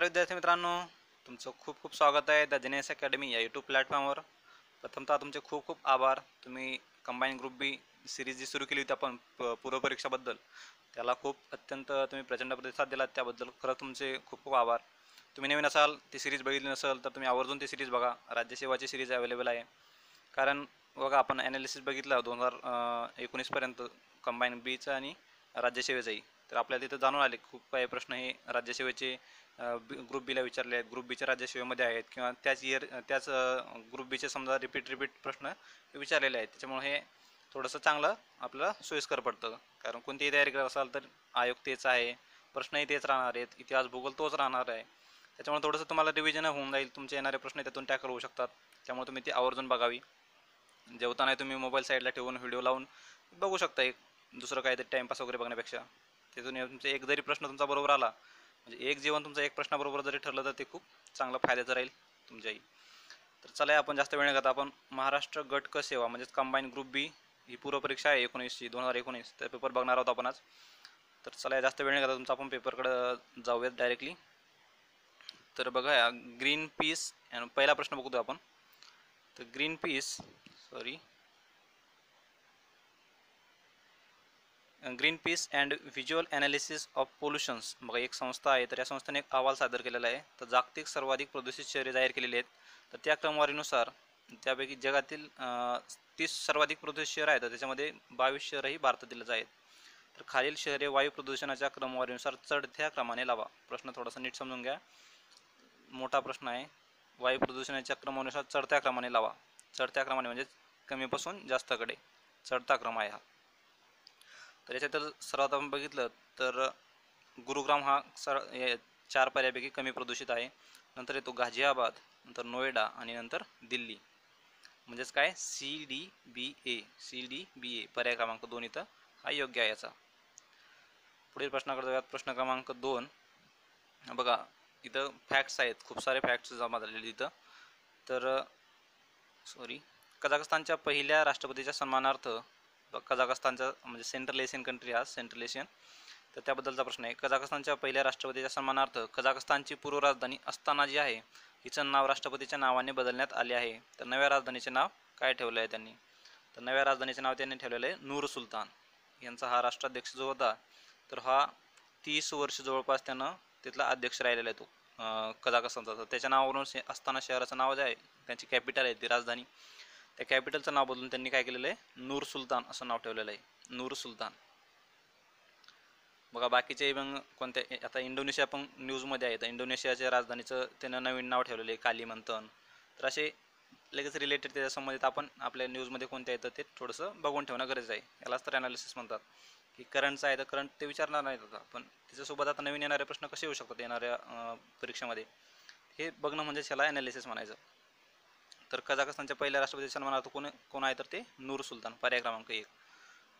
नमस्कार विद्यार्थी मित्रांनो, तुमचं खूप खूप स्वागत आहे द जिनेस अकॅडमी या यूट्यूब प्लॅटफॉर्मवर। प्रथमतः तुमचे खूप खूप आभार। तुम्ही कंबाईन ग्रुप बी सिरीज जी सुरू केली होती आपण पूर्वपरीक्षाबद्दल, त्याला खूप अत्यंत तुम्ही प्रचंड प्रतिसाद दिलात, त्याबद्दल खरं तुमचे खूप खूप आभार। तुम्ही नवीन असाल, ती सिरीज बघितली नसेल तर तुम्ही आवर्जून ती सिरीज बघा। राज्यसेवाची सिरीज अवेलेबल आहे। कारण बघा, आपण ॲनालिसिस बघितलं 2019पर्यंत कंबाईन बीचं आणि राज्यसेवेचंही, तर आपल्याला तिथं जाणून आले खूप काही प्रश्न हे राज्यसेवेचे ग्रुप बीला विचारले आहेत, ग्रुप बीच्या राज्यसेवेमध्ये आहेत, किंवा त्याच ग्रुप बीचे समजा रिपीट प्रश्न विचारलेले आहेत। त्याच्यामुळे हे थोडंसं चांगलं आपल्याला सोयीस्कर पडतं। कारण कोणतीही तयारी करत असाल तर आयोग तेच आहे, प्रश्नही तेच राहणार आहेत, इतिहास भूगोल तोच राहणार आहे। त्याच्यामुळे थोडंसं तुम्हाला रिव्हिजन होऊन जाईल, तुमचे येणारे प्रश्न त्यातून टॅकल होऊ शकतात। त्यामुळे तुम्ही ती आवर्जून बघावी। जेवताना तुम्ही मोबाईल साईडला ठेवून व्हिडिओ लावून बघू शकता, एक दुसरं काहीतरी टाईमपास वगैरे बघण्यापेक्षा। तिथून तुमचा एक जरी प्रश्न तुमचा बरोबर आला, म्हणजे एक जेवण तुमचा एक प्रश्नाबरोबर जरी ठरलं, तर ते खूप चांगलं फायद्याचं राहील तुमच्याही। तर चला, आपण जास्त वेळ न घेता आपण महाराष्ट्र गट क सेवा म्हणजेच कंबाईन ग्रुप बी ही पूर्वपरीक्षा आहे 2019 त्या पेपर बघणार आहोत आपण आज। तर चला, जास्त वेळ न घेता तुमचा आपण पेपरकडे जाऊयात डायरेक्टली। तर बघा, ग्रीन पीस पहिला प्रश्न बघतो आपण। तर Greenpeace and visual analysis of pollutions, बघा एक संस्था आहे। तर या संस्थेने एक अहवाल सादर केलेला आहे। तर जागतिक सर्वाधिक प्रदूषित शहरे जाहीर केलेली आहेत। तर त्या क्रमवारीनुसार त्यापैकी जगातील 30 सर्वाधिक प्रदूषित शहर आहेत, तर त्याच्यामध्ये 22 शहरही भारतातीलच आहेत। तर खालील शहरे वायू प्रदूषणाच्या क्रमवारीनुसार चढत्या क्रमाने लावा। प्रश्न थोडासा नीट समजून घ्या, मोठा प्रश्न आहे। वायू प्रदूषणाच्या क्रमानुसार चढत्या क्रमाने लावा। चढत्या क्रमाने म्हणजे कमीपासून जास्तकडे चढता क्रम आहे हा। तर याच्यात सर्वात आपण बघितलं तर गुरुग्राम हा 4 पर्यायापैकी कमी प्रदूषित आहे। नंतर येतो गाझियाबाद, नंतर नोएडा आणि नंतर दिल्ली। म्हणजेच काय, CDBA पर्याय क्रमांक 2 इथं हा योग्य आहे याचा। पुढील प्रश्नाकडे जाऊयात। प्रश्न क्रमांक 2 बघा, इथं फॅक्ट्स आहेत, खूप सारे फॅक्ट्स जमा झालेले इथं। तर कझाकस्तानच्या पहिल्या राष्ट्रपतीच्या सन्मानार्थ, कझाकस्तानचा म्हणजे सेंट्रल एशियन कंट्री, हा सेंट्रल एशियन, तर त्याबद्दलचा प्रश्न आहे। कझाकस्तानच्या पहिल्या राष्ट्रपतीच्या सन्मानार्थ कझाकस्तानची पूर्व राजधानी अस्ताना जी आहे, हिचं नाव राष्ट्रपतीच्या नावाने बदलण्यात आले आहे। तर नव्या राजधानीचे नाव काय ठेवले आहे त्यांनी? तर नव्या राजधानीचे नाव त्यांनी ठेवलेलं आहे नूर सुलतान। यांचा हा राष्ट्राध्यक्ष जो होता, तर हा 30 वर्ष जवळपास त्यानं तिथला अध्यक्ष राहिलेला आहे तो कझाकस्तानचा। तर त्याच्या नावावरून अस्ताना शहराचं नाव जे आहे, त्यांची कॅपिटल आहे ती राजधानी, त्या कॅपिटलचं नाव बदलून त्यांनी काय केलेलं आहे, नूर सुलतान असं नाव ठेवलेलं आहे, नूर सुलतान। बघा, बाकीचे मग कोणत्या, आता इंडोनेशिया पण न्यूजमध्ये आहे, तर इंडोनेशियाच्या राजधानीचं त्यानं नवीन नाव ठेवलेलं आहे कालिमंतन। तर असे लगेच रिलेटेड त्याच्या संबंधित आपण आपल्या न्यूजमध्ये कोणत्या येतं ते थोडंसं बघून ठेवणं गरजेचं आहे। यालाच तर ॲनालिसिस म्हणतात। की करंटचं आहे तर करंट ते विचारणार नाहीत आता, पण त्याच्यासोबत आता नवीन येणारे प्रश्न कसे येऊ शकतात येणाऱ्या परीक्षेमध्ये, हे बघणं म्हणजे त्याला ॲनालिसिस म्हणायचं। तर कझाकस्तानच्या पहिल्या राष्ट्रपती सन्मानार्थ कोण आहे, तर ते नूर सुलतान, पर्याय क्रमांक 1।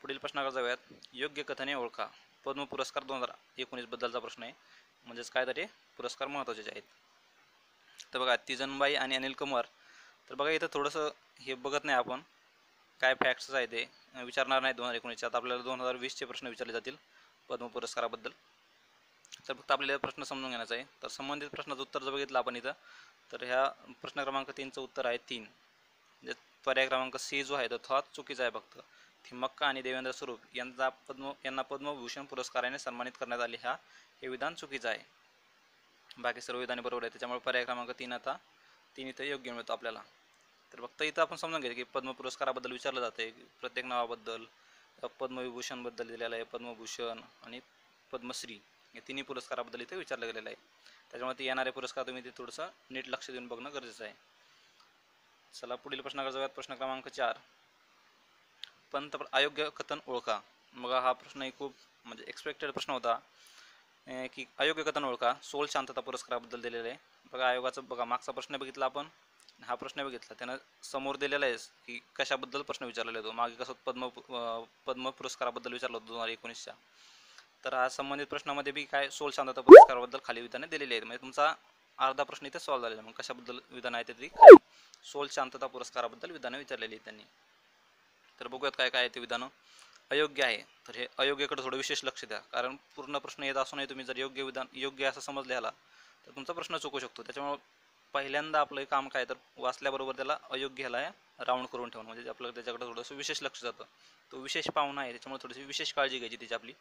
पुढील प्रश्नाकडे जाऊयात। योग्य कथने ओळखा। पद्म पुरस्कार 2019 बद्दलचा प्रश्न आहे, म्हणजेच काय तर हे पुरस्कार महत्त्वाचे आहेत। तर बघा, तिजनबाई आणि अनिल कुमार, तर बघा इथं थोडंसं हे बघत नाही आपण, काय फॅक्ट्स आहे ते विचारणार नाही 2019च्या। आता आपल्याला 2020चे प्रश्न विचारले जातील पद्म पुरस्काराबद्दल। तर फक्त आपल्याला प्रश्न समजून घेण्याचा आहे। तर संबंधित प्रश्नाचं उत्तर जर बघितलं आपण इथं, तर ह्या प्रश्न क्रमांक 3चं उत्तर आहे 3, म्हणजे पर्याय क्रमांक C जो आहे तो हा चुकीचा आहे फक्त। थिम्मक्का आणि देवेंद्र स्वरूप यांना पद्मभूषण पुरस्काराने सन्मानित करण्यात आले, हे विधान चुकीचं आहे। बाकी सर्व विधाने बरोबर आहे, त्याच्यामुळे पर्याय क्रमांक 3 इथं योग्य मिळतो आपल्याला। तर फक्त इथं आपण समजून घ्यायचं की पद्म पुरस्काराबद्दल विचारलं जाते, प्रत्येक नावाबद्दल, पद्मविभूषणबद्दल दिलेलं आहे, पद्मभूषण आणि पद्मश्री या तिन्ही पुरस्काराबद्दल इथे विचारलं गेलेलं आहे। त्याच्यामुळे ते येणारे पुरस्कार तुम्ही ते थोडंसं नीट लक्ष देऊन बघणं गरजेचं आहे। चला, पुढील प्रश्नाकडे जाऊयात। प्रश्न क्रमांक 4, अयोग्य कथन ओळखा। बघा, हा प्रश्नही खूप म्हणजे एक्सपेक्टेड प्रश्न होता की अयोग्य कथन ओळखा। सोल शांतता पुरस्काराबद्दल दिलेलं आहे। बघा, आयोगाचं बघा मागचा प्रश्न बघितला आपण, हा प्रश्न बघितला, त्यानं समोर दिलेला आहे की कशाबद्दल प्रश्न विचारलेला आहे तो। मागे कसं पद्म पुरस्काराबद्दल विचारलं होतं 2019च्या। तर आज संबंधित प्रश्नामध्ये बी काय सोल शांतता पुरस्काराबद्दल खाली विधाने दिलेली आहेत, म्हणजे तुमचा अर्धा प्रश्न इथे सॉल्व्ह झालेला आहे। मग कशाबद्दल विधान आहे ते सोल शांतता पुरस्काराबद्दल विधानं विचारलेली आहेत त्यांनी। तर बघूयात काय काय आहे ते विधानं। अयोग्य आहे, तर हे अयोग्यकडे थोडं विशेष लक्ष द्या, कारण पूर्ण प्रश्न येत असूनही तुम्ही जर योग्य असं समजले ह्याला, तर तुमचा प्रश्न चुकू शकतो. त्याच्यामुळे पहिल्यांदा आपलं काम काय तर वाचल्याबरोबर त्याला अयोग्य ह्याला राऊंड करून ठेवणं, म्हणजे आपलं त्याच्याकडे थोडंसं विशेष लक्ष जातं. तो विशेष पाहुणा आहे, त्याच्यामुळे थोडीशी विशेष काळजी घ्यायची त्याची आपली.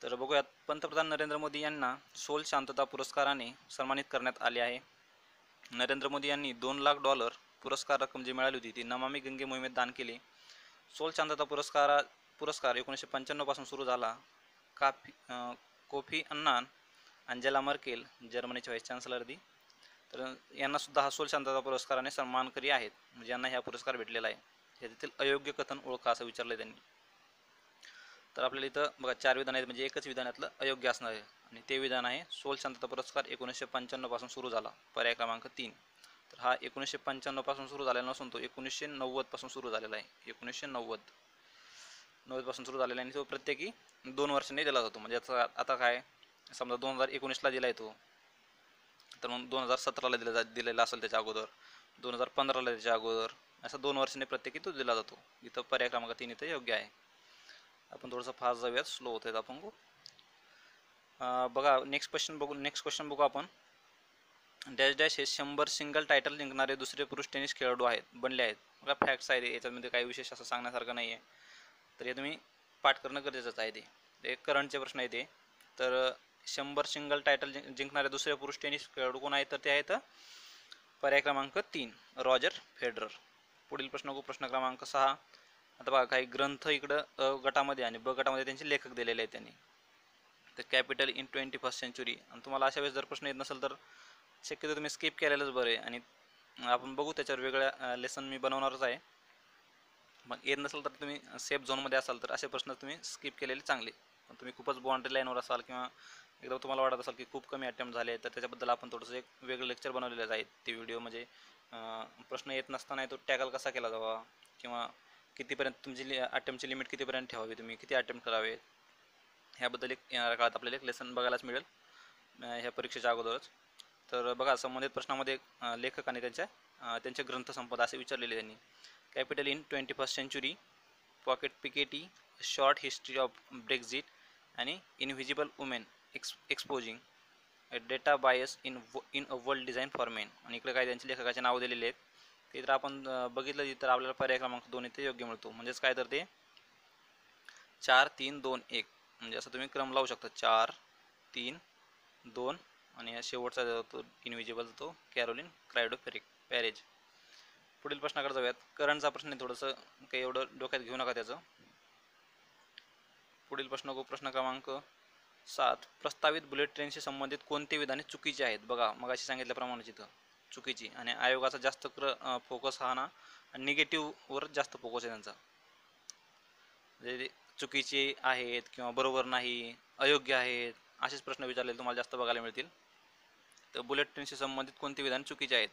तर बघूयात, पंतप्रधान नरेंद्र मोदी यांना सोल शांतता पुरस्काराने सन्मानित करण्यात आले आहे. नरेंद्र मोदी यांनी $2 लाख पुरस्कार रक्कम जी मिळाली होती ती नमामि गंगे मोहिमेत दान केले. सोल शांतता पुरस्कार 1995 पासून सुरू झाला. कोफी अन्नान, अंजेला मर्केल जर्मनीचे व्हाईस चान्सलर दी, तर यांना सुद्धा हा सोल शांतता पुरस्काराने सन्मानकरी आहेत, म्हणजे यांना हा पुरस्कार भेटलेला आहे. यातील अयोग्य कथन ओळखा असं विचारलं त्यांनी. तर आपल्याला इथं बघा 4 विधान आहेत, म्हणजे एकच विधानातलं अयोग्य असणार आहे, आणि ते विधान आहे सोल शांतता पुरस्कार 1995 पासून सुरू झाला, पर्याय क्रमांक 3. तर हा 1995 पासून सुरू झालेला नसून तो 1990 पासून सुरू झालेला आहे. 1990 पासून सुरू झालेला आहे, आणि तो प्रत्येकी 2 वर्षांनी दिला जातो. म्हणजे आता काय, समजा 2019ला दिला आहे तो, तर मग 2017ला दिलेला असेल, त्याच्या अगोदर 2015ला, त्याच्या अगोदर, असं 2 वर्षांनी प्रत्येकी तो दिला जातो. इथं पर्याय क्रमांक 3 इथं योग्य आहे. आपण थोडंसं फास्ट जाऊयात, स्लो होत आहेत आपण. बघा नेक्स्ट क्वेश्चन बघू आपण. डॅश डॅश हे 100 सिंगल टायटल जिंकणारे दुसरे पुरुष टेनिस खेळाडू बनले आहेत. बघा फॅक्ट्स आहे, याच्यामध्ये काही विशेष असं सांगण्यासारखं नाही आहे, तर हे तुम्ही पाठ करणं गरजेचंच आहे. ते करंटचे प्रश्न आहे ते. तर 100 सिंगल टायटल जिंकणारे दुसरे पुरुष टेनिस खेळाडू कोण आहेत, तर ते आहेत पर्याय क्रमांक 3 रॉजर फेडरर. पुढील प्रश्न क्रमांक 6. आता बघा काही ग्रंथ इकडं गटामध्ये आणि ब गटामध्ये त्यांचे लेखक दिलेले आहेत त्यांनी. तर कॅपिटल इन 21st सेंचुरी, आणि तुम्हाला अशा वेळेस जर प्रश्न येत नसेल तर शक्यतो तुम्ही स्किप केलेलंच बरं आहे, आणि आपण बघू त्याच्यावर वेगळ्या लेसन मी बनवणारच आहे. मग येत नसेल तर तुम्ही सेफ झोनमध्ये असाल तर असे प्रश्न तुम्ही स्किप केलेले चांगले. पण तुम्ही खूपच बाउंड्री लाईनवर असाल किंवा एकदम तुम्हाला वाटत असाल की खूप कमी अटेम्प्ट झाले, तर त्याच्याबद्दल आपण थोडंसं एक वेगळं लेक्चर बनवलेलं आहे. ते व्हिडिओ म्हणजे प्रश्न येत नसताना तो टॅकल कसा केला जावा, किंवा कितीपर्यंत तुमची अटेम्प्टची लिमिट कितीपर्यंत ठेवावी, तुम्ही किती अटेम्प्ट करावेत, ह्याबद्दल एक येणाऱ्या काळात आपल्याला एक लेसन बघायलाच मिळेल ह्या परीक्षेच्या अगोदरच. तर बघा संबंधित प्रश्नामध्ये लेखक आणि त्यांचे ग्रंथसंपदा असे विचारलेले त्यांनी. Capital in 21st century, pocket Piketty, short history of Brexit, आणि invisible women exposing data bias in a world design for men. आणि इकडे काय त्यांचे लेखकाचे नाव दिलेले आहेत, ते जर आपण बघितलं तर आपल्याला पर्याय क्रमांक 2 इथे योग्य मिळतो. म्हणजेच काय तर ते 4, 3, 2, 1, म्हणजे असं तुम्ही क्रम लावू शकता. 4, 3, 2, आणि शेवटचा तो इनव्हिजिबल तो कॅरोलिन क्रायडो पॅरेज. पुढील प्रश्नाकडे जाऊयात. करंटचा प्रश्न आहे, थोडंसं काही एवढं डोक्यात घेऊ नका त्याचं. पुढील प्रश्न क्रमांक 7. प्रस्तावित बुलेट ट्रेनशी संबंधित कोणते विधाने चुकीची आहेत. बघा मग अशी सांगितल्याप्रमाणे इथं चुकीची, आणि आयोगाचा जास्त फोकस हा ना निगेटिव्हवर जास्त फोकस आहे त्यांचा, म्हणजे चुकीचे आहेत किंवा बरोबर नाही, अयोग्य आहेत, असेच प्रश्न विचारलेले तुम्हाला जास्त बघायला मिळतील. तर बुलेट ट्रेनशी संबंधित कोणते विधान चुकीचे आहेत.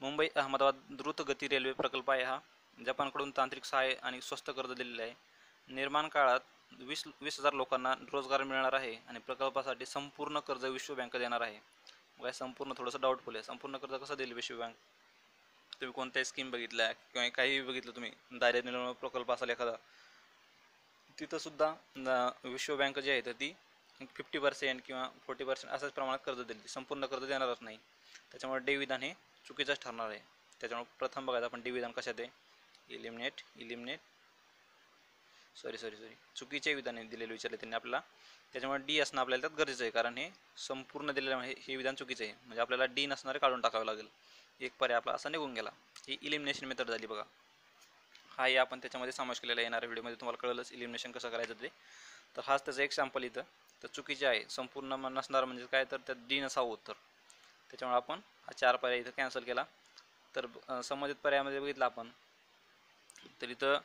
मुंबई अहमदाबाद द्रुत गती रेल्वे प्रकल्प आहे हा. जपानकडून तांत्रिक सहाय्य आणि स्वस्त कर्ज दिलेले आहे. निर्माण काळात 20,000 लोकांना रोजगार मिळणार आहे, आणि प्रकल्पासाठी संपूर्ण कर्ज विश्व बँक देणार आहे. मग संपूर्ण थोडंसं डाऊटफुल आहे. संपूर्ण कर्ज कसं देईल विश्व बँक. तुम्ही कोणत्याही स्कीम बघितल्या किंवा काही बघितलं तुम्ही, दारिद्र्य निर्मूलन प्रकल्प असेल एखादा, तिथंसुद्धा विश्व बँक जी आहे तर ती 50% किंवा 40% असंच प्रमाणात कर्ज देईल, संपूर्ण कर्ज देणारच नाही. त्याच्यामुळे डी विधान हे चुकीचंच ठरणार आहे. त्याच्यामुळे प्रथम बघायचं आपण डी विधान कशात आहे. इलिमिनेट सॉरी चुकीचे विधान दिलेले विचारले त्यांनी आपल्याला. त्याच्यामुळे डी असणं आपल्याला त्यात गरजेचं आहे, कारण हे संपूर्ण दिलेलं हे विधान चुकीचं आहे. म्हणजे आपल्याला डी नसणारे काढून टाकावं लागेल. एक पर्याय आपला असा निघून गेला. ही इलिमिनेशन मेथड झाली बघा. हाही आपण त्याच्यामध्ये समावेश केलेला. येणाऱ्या व्हिडिओमध्ये तुम्हाला कळलंच इलिमिनेशन कसं करायचं ते. तर हाच त्याचं एक सॅम्पल इथं. तर चुकीचे आहे, संपूर्ण नसणार म्हणजे काय, तर त्यात डी नसावं उत्तर. त्याच्यामुळे आपण हा 4 पर्याय इथं कॅन्सल केला. तर संबंधित पर्यायामध्ये बघितलं आपण, तर इथं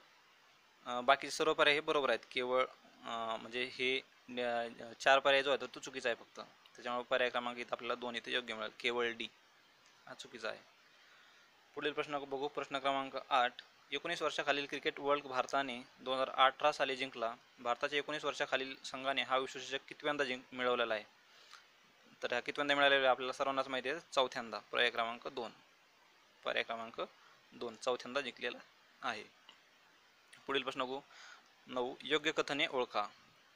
बाकीचे सर्व पर्याय हे बरोबर आहेत. केवळ म्हणजे हे 4 पर्याय जो आहे तो चुकीचा आहे फक्त. त्याच्यामुळे पर्याय क्रमांक इथं आपल्याला 2 इथे योग्य मिळेल. केवळ डी हा चुकीचा आहे. पुढील प्रश्न बघू. प्रश्न क्रमांक 8. 19 वर्षाखालील क्रिकेट वर्ल्ड भारताने 2018 साली जिंकला. भारताच्या 19 वर्षाखालील संघाने हा विश्वचषक कितव्यांदा मिळवलेला आहे. तर हा कितव्यांदा मिळालेला आपल्याला सर्वांनाच माहिती आहे, चौथ्यांदा. पर्याय क्रमांक 2 चौथ्यांदा जिंकलेला आहे. पुढील प्रश्न बघू. 9. योग्य कथने ओळखा.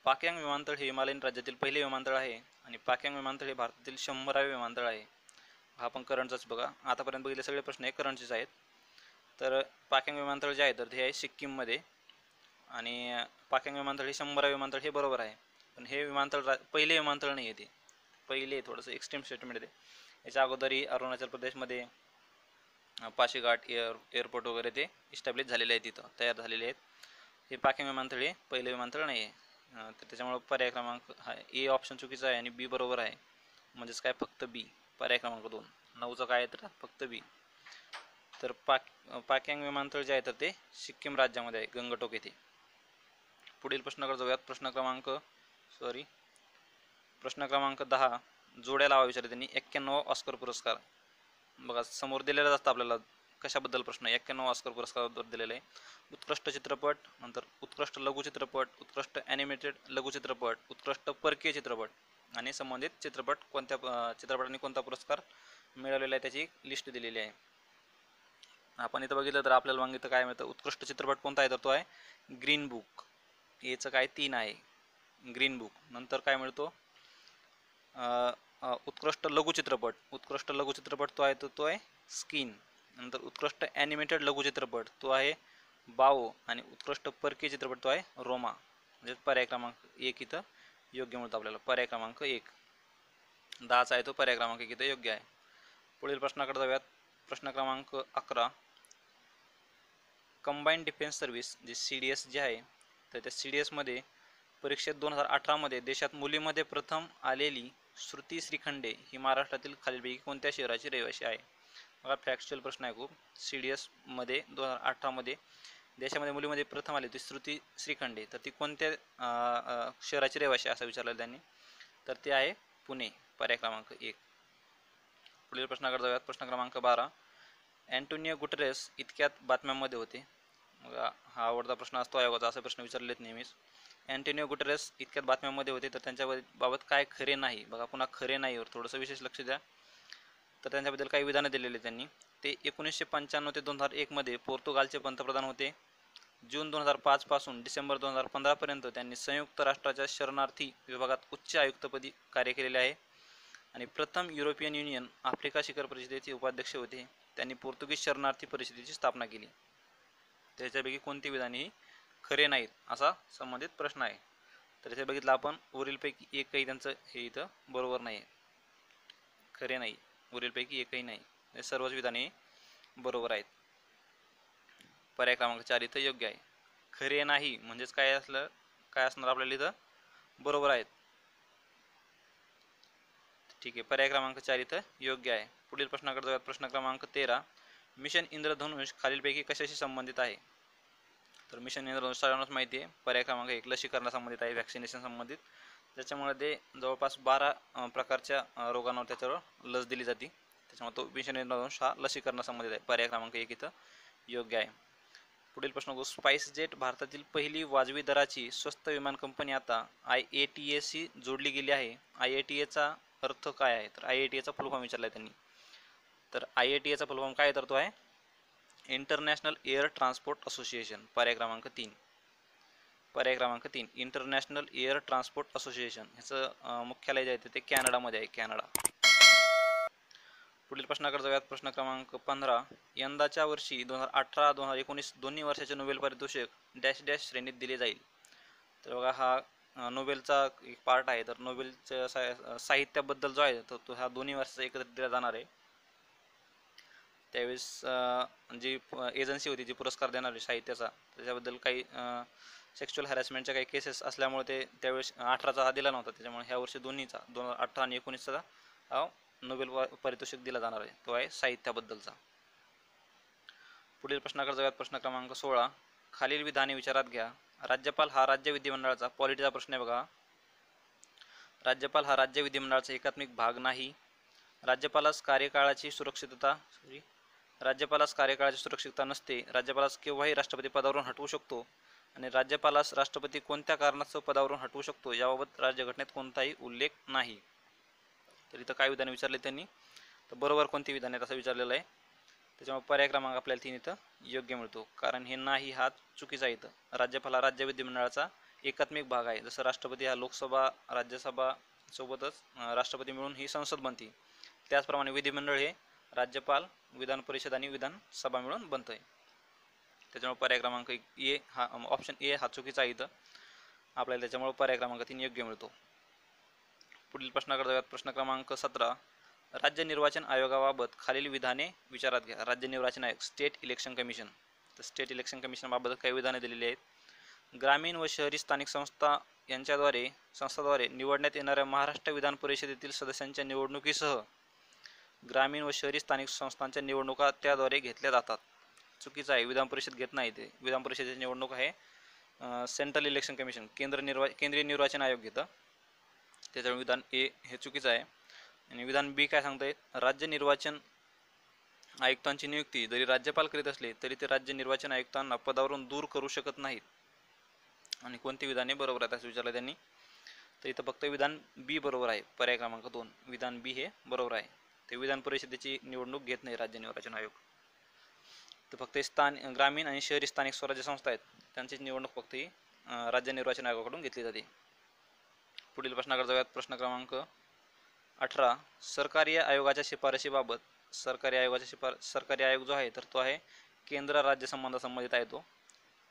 पाक्यांग विमानतळ हे हिमालयन राज्यातील पहिले विमानतळ आहे आणि पाक्यांग विमानतळ हे भारतातील 100वे विमानतळ आहे. हा आपण करंटचाच बघा, आतापर्यंत बघितले सगळे प्रश्न हे करंटचेच आहेत. तर पाक्यांग विमानतळ जे आहे तर ते आहे सिक्कीममध्ये आणि पाक्यांग विमानतळ हे 100वे विमानतळ हे बरोबर आहे. पण हे विमानतळ पहिले विमानतळ नाही आहे, ते पहिले थोडंसं एक्स्ट्रीम स्टेटमेंट आहे. याच्या अगोदरही अरुणाचल प्रदेशमध्ये पाशीघाट एअरपोर्ट वगैरे ते इस्टॅब्लिश झालेले आहेत, तिथं तयार झालेले आहेत. हे पाक्यांग विमानतळ हे पहिले विमानतळ नाही आहे. तर त्याच्यामुळे पर्याय क्रमांक हा ए ऑप्शन चुकीचा आहे आणि बी बरोबर आहे. म्हणजेच काय, फक्त बी, पर्याय क्रमांक 2. 9चं काय आहे तर फक्त बी. तर पाक्यांग विमानतळ जे आहे तर ते सिक्कीम राज्यामध्ये आहे, गंगटोक येथे. पुढील प्रश्नाकडे जाऊयात. प्रश्न क्रमांक 10, जोड्या लावा विचारले त्यांनी. 91वा ऑस्कर पुरस्कार बघा समोर दिलेलाच असतं आपल्याला कशाबद्दल प्रश्न. 91वा ऑस्कर पुरस्काराबद्दल दिलेला आहे. उत्कृष्ट चित्रपट, नंतर उत्कृष्ट लघु चित्रपट, उत्कृष्ट ॲनिमेटेड लघु चित्रपट, उत्कृष्ट परकीय चित्रपट आणि संबंधित चित्रपट कोणत्या चित्रपटाने कोणता पुरस्कार मिळवलेला आहे त्याची लिस्ट दिलेली आहे. आपण इथं बघितलं तर आपल्याला मग इथं काय मिळतं, उत्कृष्ट चित्रपट कोणता आहे तर तो आहे ग्रीन बुक. याचं काय 3 आहे ग्रीन बुक. नंतर काय मिळतो उत्कृष्ट लघु चित्रपट तो आहे तो आहे स्किन. नंतर उत्कृष्ट ॲनिमेटेड लघु चित्रपट तो आहे बाओ आणि उत्कृष्ट परकीय चित्रपट तो आहे रोमा. म्हणजे पर्याय क्रमांक 1 इथं योग्य मिळतो आपल्याला. पर्याय क्रमांक 1 10चा आहे तो पर्याय क्रमांक 1 इथं योग्य आहे. पुढील प्रश्नाकडे जाऊयात. प्रश्न क्रमांक 11, कंबाईंड डिफेन्स सर्व्हिस जे CDS जे आहे तर त्या CDS मध्ये परीक्षेत 2018 मध्ये देशात मुलीमध्ये प्रथम आलेली श्रुती श्रीखंडे ही महाराष्ट्रातील खालीलपैकी कोणत्या शहराची रहिवासी आहे. बघा फॅक्च्युअल प्रश्न आहे खूप. CDS मध्ये 2018 मध्ये देशामध्ये मुलीमध्ये प्रथम आली होती श्रुती श्रीखंडे, तर ती कोणत्या शहराची रहिवासी असं विचारलं त्यांनी. तर ते आहे पुणे. पर्याय क्रमांक 1. पुढील प्रश्नाकडे जाऊयात. प्रश्न क्रमांक 12, अँटोनियो गुटेरेस इतक्यात बातम्यांमध्ये होते. मग हा आवडता प्रश्न असतो आयोगाचा, असे प्रश्न विचारलेत नेहमीच. अँटोनियो गुटेरेस इतक्यात बातम्यांमध्ये होते तर त्यांच्याबाबत काय खरे नाही. बघा पुन्हा खरे नाहीवर थोडंसं विशेष लक्ष द्या. तर त्यांच्याबद्दल काही विधानं दिलेली त्यांनी. ते 1995 ते 2001 मध्ये पोर्तुगालचे पंतप्रधान होते. जून 2005 पासून डिसेंबर 2015 पर्यंत त्यांनी संयुक्त राष्ट्राच्या शरणार्थी विभागात उच्च आयुक्तपदी कार्य केलेले आहे आणि प्रथम युरोपियन युनियन आफ्रिका शिखर परिषदेचे उपाध्यक्ष होते. त्यांनी पोर्तुगीज शरणार्थी परिषदेची स्थापना केली. त्याच्यापैकी कोणती विधाने खरे नाहीत असा संबंधित प्रश्न आहे. तर इथे बघितलं आपण वरीलपैकी एकही त्यांचं हे इथं बरोबर नाही आहे, खरे नाही. वरीलपैकी एकही नाही, हे सर्वच विधाने बरोबर आहेत. पर्याय क्रमांक 4 इथं योग्य आहे. खरे नाही म्हणजेच काय असणार आपल्याला इथं बरोबर आहेत. ठीक आहे, पर्याय क्रमांक 4 इथं योग्य आहे. पुढील प्रश्नाकडे जाऊयात. प्रश्न क्रमांक 13, मिशन इंद्रधनुष खालीलपैकी कशाशी संबंधित आहे. तर मिशन इंद्रधनुष सर्वांनाच माहिती आहे. पर्याय क्रमांक 1 लसीकरणा संबंधित आहे, वॅक्सिनेशन संबंधित. त्याच्यामुळे ते जवळपास 12 प्रकारच्या रोगांवर त्याच्यावर लस दिली जाते. त्याच्यामुळे तो मिशन इंद्रधनुष हा लसीकरणा संबंधित आहे. पर्याय क्रमांक 1 इथं योग्य आहे. पुढील प्रश्न बघू. स्पाइसजेट भारतातील पहिली वाजवी दराची स्वस्त विमान कंपनी आता IATA जोडली गेली आहे. IATA अर्थ काय आहे. तर IATA फुल फॉर्म विचारला आहे त्यांनी. तर IATA फुल फॉर्म काय तर तो आहे इंटरनॅशनल एअर ट्रान्सपोर्ट असोसिएशन. पर्याय क्रमांक 3 इंटरनॅशनल एअर ट्रान्सपोर्ट असोसिएशन. ह्याचं मुख्यालय जे आहे ते कॅनडामध्ये आहे, कॅनडा. पुढील प्रश्नाकडे जाऊयात. प्रश्न क्रमांक 15, यंदाच्या वर्षी 2018-2019 दोन्ही वर्षाचे नोबेल पारितोषिक डॅश डॅश श्रेणीत दिले जाईल. तर बघा हा नोबेलचा एक पार्ट आहे. तर नोबेलच्या साहित्याबद्दल जो आहे तर तो ह्या दोन्ही वर्षाचा एकत्रित दिला जाणार आहे. त्यावेळेस जी एजन्सी होती जी पुरस्कार देणारी साहित्याचा, त्याच्याबद्दल काही सेक्शुअल हॅरॅसमेंटच्या काही केसेस असल्यामुळे ते त्यावेळेस 18चा हा दिला नव्हता. त्याच्यामुळे ह्या वर्षी दोन्हीचा 2018 आणि 19चा हा नोबेल पारितोषिक दिला जाणार आहे. तो आहे साहित्याबद्दलचा. पुढील प्रश्नाकडे जाऊयात. प्रश्न क्रमांक 16, खालील विधाने विचारात घ्या. राज्यपाल हा राज्य विधिमंडळाचा, पॉलिटीचा प्रश्न आहे बघा. राज्यपाल हा राज्य विधिमंडळाचा एकात्मिक भाग नाही. राज्यपालास कार्यकाळाची सुरक्षितता नसते. राज्यपालास केव्हाही राष्ट्रपती पदावरून हटवू शकतो आणि राज्यपालास राष्ट्रपती कोणत्या कारणास्तव पदावरून हटवू शकतो याबाबत राज्यघटनेत कोणताही उल्लेख नाही. तर इथं काय विधाने विचारले त्यांनी, तर बरोबर कोणती विधान आहेत असं विचारलेलं आहे. त्याच्यामुळे पर्याय क्रमांक आपल्याला 3 इथं योग्य मिळतो, कारण हे नाही हा चुकीचा इथं. राज्यपाल हा राज्य विधिमंडळाचा एकात्मिक भाग आहे. जसं राष्ट्रपती हा लोकसभा राज्यसभा सोबतच राष्ट्रपती मिळून ही संसद बनते, त्याचप्रमाणे विधिमंडळ हे राज्यपाल, विधान परिषद आणि विधानसभा मिळून बनतं आहे. त्याच्यामुळे पर्याय क्रमांक ए हा ऑप्शन ए हा चुकीचा आहे इथं आपल्याला, त्याच्यामुळे पर्याय क्रमांक 3 योग्य मिळतो. पुढील प्रश्नाकडे जाऊयात. प्रश्न क्रमांक 17. राज्य निर्वाचन आयोगाबाबत खालील विधाने विचारात घ्या. राज्य निर्वाचन आयोग स्टेट इलेक्शन कमिशन. तर स्टेट इलेक्शन कमिशनबाबत काही विधाने दिलेली आहेत. ग्रामीण व शहरी स्थानिक संस्थाद्वारे निवडण्यात येणाऱ्या महाराष्ट्र विधान परिषदेतील सदस्यांच्या निवडणुकीसह ग्रामीण व शहरी स्थानिक संस्थांच्या निवडणुका त्याद्वारे घेतल्या जातात. चुकीचं आहे, विधान परिषद घेत नाही. ते विधान परिषदेची निवडणूक आहे सेंट्रल इलेक्शन कमिशन, केंद्रीय निर्वाचन आयोग घेतं. त्याच्यामुळे विधान ए हे चुकीचं आहे. आणि विधान बी काय सांगतायत, राज्य निर्वाचन आयुक्तांची नियुक्ती जरी राज्यपाल करीत असले तरी ते राज्य निर्वाचन आयुक्तांना पदावरून दूर करू शकत नाहीत. आणि कोणती विधाने बरोबर आहेत असं विचारलं त्यांनी. तर इथं फक्त विधान बी बरोबर आहे. पर्याय क्रमांक 2 विधान बी हे बरोबर आहे. ते विधान परिषदेची निवडणूक घेत नाही राज्य निर्वाचन आयोग. तर फक्त ग्रामीण आणि शहरी स्थानिक स्वराज्य संस्था आहेत त्यांची निवडणूक फक्त ही राज्य निर्वाचन आयोगाकडून घेतली जाते. पुढील प्रश्नाकडे जाऊयात. प्रश्न क्रमांक 18. सरकारी आयोगाच्या शिफारशीबाबत. सरकारी आयोग जो आहे तर तो आहे केंद्र राज्य संबंधित आहे. तो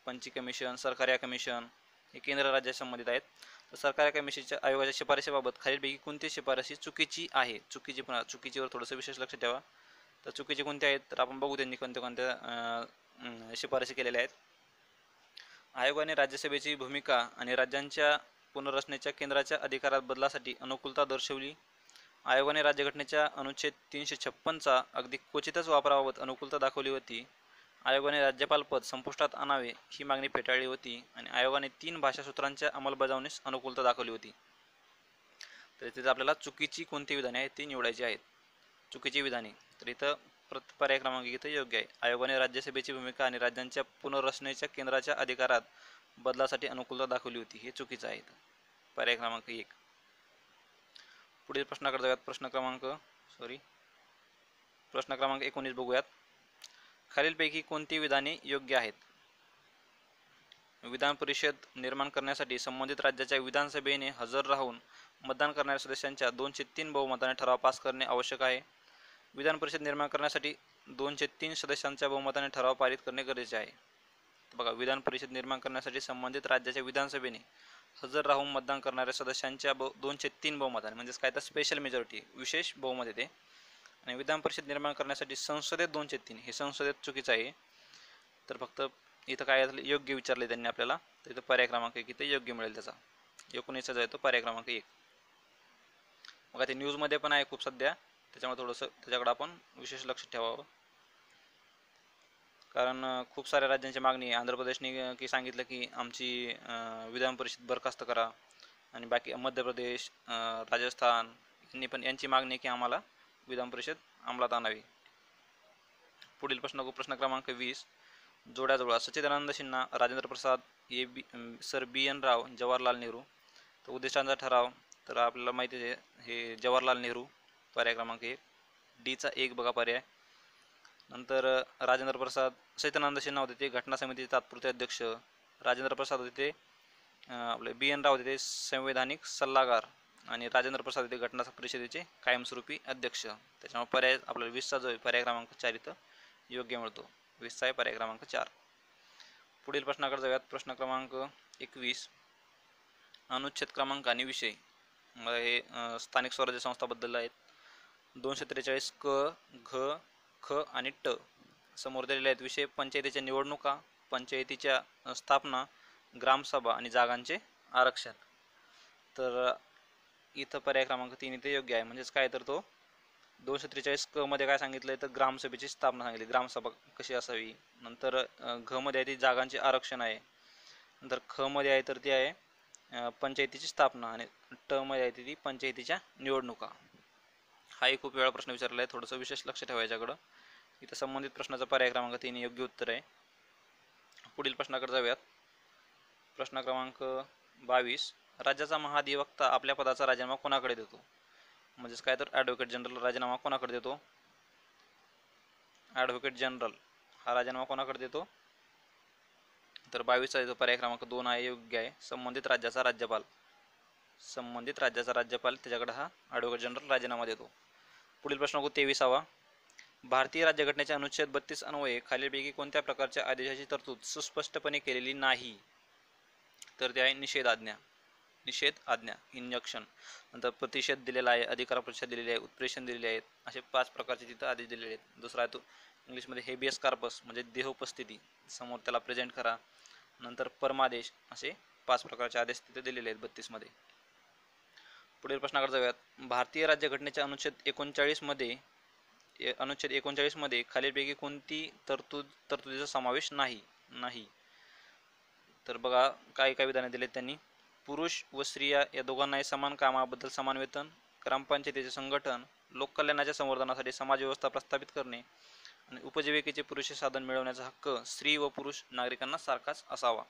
पंची कमिशन, सरकारी कमिशन हे केंद्र राज्य संबंधित आहेत. तर सरकारी कमिशनच्या आयोगाच्या शिफारशीबाबत खालीलपैकी कोणती शिफारशी चुकीची आहे. चुकीचीवर थोडंसं विशेष लक्ष ठेवा. तर चुकीचे कोणते आहेत तर आपण बघू त्यांनी कोणत्या शिफारशी केलेल्या आहेत. आयोगाने राज्यसभेची भूमिका आणि राज्यांच्या पुनर्रचनेच्या केंद्राच्या अधिकारात बदलासाठी अनुकूलता दर्शवली. आयोगाने राज्यघटनेच्या अनुच्छेद 356चा अगदी क्वचितच वापराबाबत अनुकूलता दाखवली होती. आयोगाने राज्यपाल पद संपुष्टात आणावे ही मागणी फेटाळली होती. आणि आयोगाने 3 भाषासूत्रांच्या अंमलबजावणीस अनुकूलता दाखवली होती. तर तिथे आपल्याला चुकीची कोणती विधाने आहेत ती निवडायची आहेत. चुकीची विधाने, तर इथं पर्याय क्रमांक इथं योग्य आहे. आयोगाने राज्यसभेची भूमिका आणि राज्यांच्या पुनर्रचनेच्या केंद्राच्या अधिकारात बदलासाठी अनुकूलता दाखवली होती हे चुकीचं आहे. पर्याय क्रमांक 1. पुढील प्रश्नाकडे जाऊयात. प्रश्न क्रमांक 19 बघूयात. खालीलपैकी कोणती विधाने योग्य आहेत. विधान परिषद निर्माण करण्यासाठी संबंधित राज्याच्या विधानसभेने हजर राहून मतदान करणाऱ्या सदस्यांच्या 2/3 बहुमताने ठराव पास करणे आवश्यक आहे. विधान परिषद निर्माण करण्यासाठी 2/3 सदस्यांच्या बहुमताने ठराव पारित करणे गरजेचे आहे. बघा, विधान परिषद निर्माण करण्यासाठी संबंधित राज्याच्या विधानसभेने हजर राहून मतदान करणाऱ्या सदस्यांच्या 2/3 बहुमताने, म्हणजेच काय तर स्पेशल मेजॉरिटी, विशेष बहुमत येते. आणि विधान परिषद निर्माण करण्यासाठी संसदेत 2/3 हे संसदेत चुकीचं आहे. तर फक्त इथं काय योग्य विचारले त्यांनी आपल्याला, तर इथं पर्याय क्रमांक 1 इथे योग्य मिळेल. त्याचा 19चा जो आहे तो पर्याय क्रमांक 1. बघा, ते न्यूजमध्ये पण आहे खूप सध्या, त्याच्यामुळे थोडंसं त्याच्याकडे आपण विशेष लक्ष ठेवावं. कारण खूप साऱ्या राज्यांची मागणी आहे. आंध्र प्रदेशने की सांगितलं की आमची विधान परिषद बरखास्त करा. आणि बाकी मध्य प्रदेश, राजस्थान यांची मागणी आहे की आम्हाला विधान परिषद अंमलात आणावी. पुढील प्रश्न क्रमांक 20. जोड्या. सच्चिदानंद सिन्हा, राजेंद्र प्रसाद, सर बी.एन. राव, जवाहरलाल नेहरू. तर उद्दिष्टांचा ठराव, तर आपल्याला माहिती आहे हे जवाहरलाल नेहरू, पर्याय क्रमांक 1. डीचा 1 बघा पर्याय. नंतर राजेंद्र प्रसाद, सच्चिदानंद सिन्हा होते ते घटना समितीचे तात्पुरते अध्यक्ष. राजेंद्र प्रसाद होते ते आपले बी.एन. राव होते ते संवैधानिक सल्लागार. आणि राजेंद्र प्रसाद होते घटना परिषदेचे कायमस्वरूपी अध्यक्ष. त्याच्यामुळे पर्याय आपल्याला 20चा जो आहे पर्याय क्रमांक 4 इथं योग्य मिळतो. 20चा आहे पर्याय क्रमांक 4. पुढील प्रश्नाकडे जाऊयात. प्रश्न क्रमांक 21. अनुच्छेद क्रमांक आणि विषय. हे स्थानिक स्वराज्य संस्थाबद्दल आहेत. 243 क, घ, ख आणि ट समोर दिलेले आहेत. विषय पंचायतीच्या निवडणुका, पंचायतीच्या स्थापना, ग्रामसभा आणि जागांचे आरक्षण. तर इथं पर्याय क्रमांक 3 इथे योग्य आहे. म्हणजेच काय तर तो 243 क मध्ये काय सांगितलंय तर ग्रामसभेची स्थापना सांगितली, ग्रामसभा कशी असावी. नंतर घ मध्ये आहे ती जागांचे आरक्षण आहे. नंतर ख मध्ये आहे तर ती आहे पंचायतीची स्थापना. आणि ट मध्ये आहे ती पंचायतीच्या निवडणुका. हाही खूप वेळा प्रश्न विचारला आहे, थोडंसं विशेष लक्ष ठेवायच्याकडं. इथं संबंधित प्रश्नाचा पर्याय क्रमांक 3 योग्य उत्तर आहे. पुढील प्रश्नाकडे जाऊयात. प्रश्न क्रमांक 22. राज्याचा महाधिवक्ता आपल्या पदाचा राजीनामा कोणाकडे देतो. म्हणजेच काय तर ॲडव्होकेट जनरल राजीनामा कोणाकडे देतो. ॲडव्होकेट जनरल हा राजीनामा कोणाकडे देतो तर 22चा जो पर्याय क्रमांक 2 आहे योग्य आहे. संबंधित राज्याचा राज्यपाल त्याच्याकडे हा ॲडव्होकेट जनरल राजीनामा देतो. पुढील प्रश्न 23वा. भारतीय राज्यघटनेच्या अनुच्छेद 32 अन्वये खालीलपैकी कोणत्या प्रकारच्या आदेशाची तरतूद सुस्पष्टपणे केलेली नाही? तर ते आहे निषेध आज्ञा इंजक्शन. नंतर प्रतिषेध दिलेला आहे, अधिकार प्रतिषेध दिलेले आहे, उत्प्रेषण दिलेले आहेत. असे 5 प्रकारचे तिथं आदेश दिलेले आहेत. दुसरा आहे तो इंग्लिशमध्ये हेबियस कार्पस म्हणजे देहोपस्थिती, समोर त्याला प्रेझेंट करा. नंतर परमादेश, असे 5 प्रकारचे आदेश तिथे दिलेले आहेत 32 मध्ये. पुढील प्रश्नाकडे जाऊयात. भारतीय राज्यघटनेच्या अनुच्छेद 39 मध्ये खालीलपैकी कोणती तरतुदीचा समावेश नाही? तर बघा काय विधाने दिलेत त्यांनी. पुरुष व स्त्रिया या दोघांनाही समान कामाबद्दल समान वेतन, ग्रामपंचायतीचे संघटन, लोककल्याणाच्या संवर्धनासाठी समाज व्यवस्था प्रस्थापित करणे आणि उपजीविकेचे पुरेसे साधन मिळवण्याचा हक्क स्त्री व पुरुष नागरिकांना सारखाच असावा.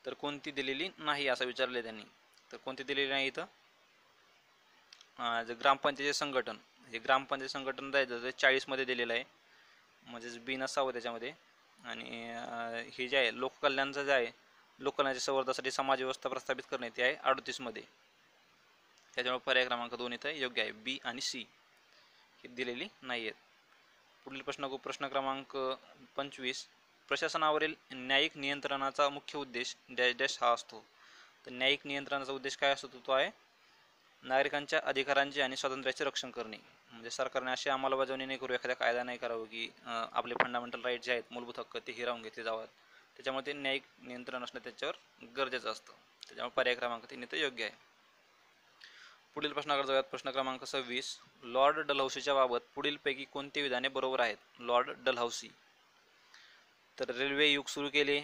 तर कोणती दिलेली नाही असं विचारले त्यांनी. तर कोणती दिलेली नाही इथं? ग्रामपंचायतीचे संघटन, हे ग्रामपंचायत संघटन राहायचं ते 40 मध्ये दिलेलं आहे, म्हणजेच बी नसावं त्याच्यामध्ये. आणि हे जे आहे लोककल्याणचं जे आहे, लोककल्याणाच्या संवर्धनासाठी समाज व्यवस्था प्रस्थापित करणे, ते आहे 38 मध्ये. त्याच्यामुळे पर्याय क्रमांक 2 इथं योग्य आहे. बी आणि सी हे दिलेली नाही आहेत. पुढील प्रश्न क्रमांक 25. प्रशासनावरील न्यायिक नियंत्रणाचा मुख्य उद्देश डॅश डॅश हा असतो. तर न्यायिक नियंत्रणाचा उद्देश काय असतो? तो आहे नागरिकांच्या अधिकारांचे आणि स्वातंत्र्याचे रक्षण करणे. म्हणजे सरकारने अशी अंमलबजावणी नाही करू, एखाद्या कायदा नाही करावं की आपले फंडामेंटल राईट जे आहेत, मूलभूत हक्क, ते हिरावून घेतले जातात. त्याच्यामुळे ते न्यायिक नियंत्रण असणं त्याच्यावर गरजेचं असतं. त्याच्यामुळे पर्याय क्रमांक 3 इथं योग्य आहे. पुढील प्रश्नाकडे जाऊयात. प्रश्न क्रमांक 26. लॉर्ड डलहौसीच्या बाबत पुढीलपैकी कोणती विधाने बरोबर आहेत? Lord Dalhousie. तर रेल्वे युग सुरू केले,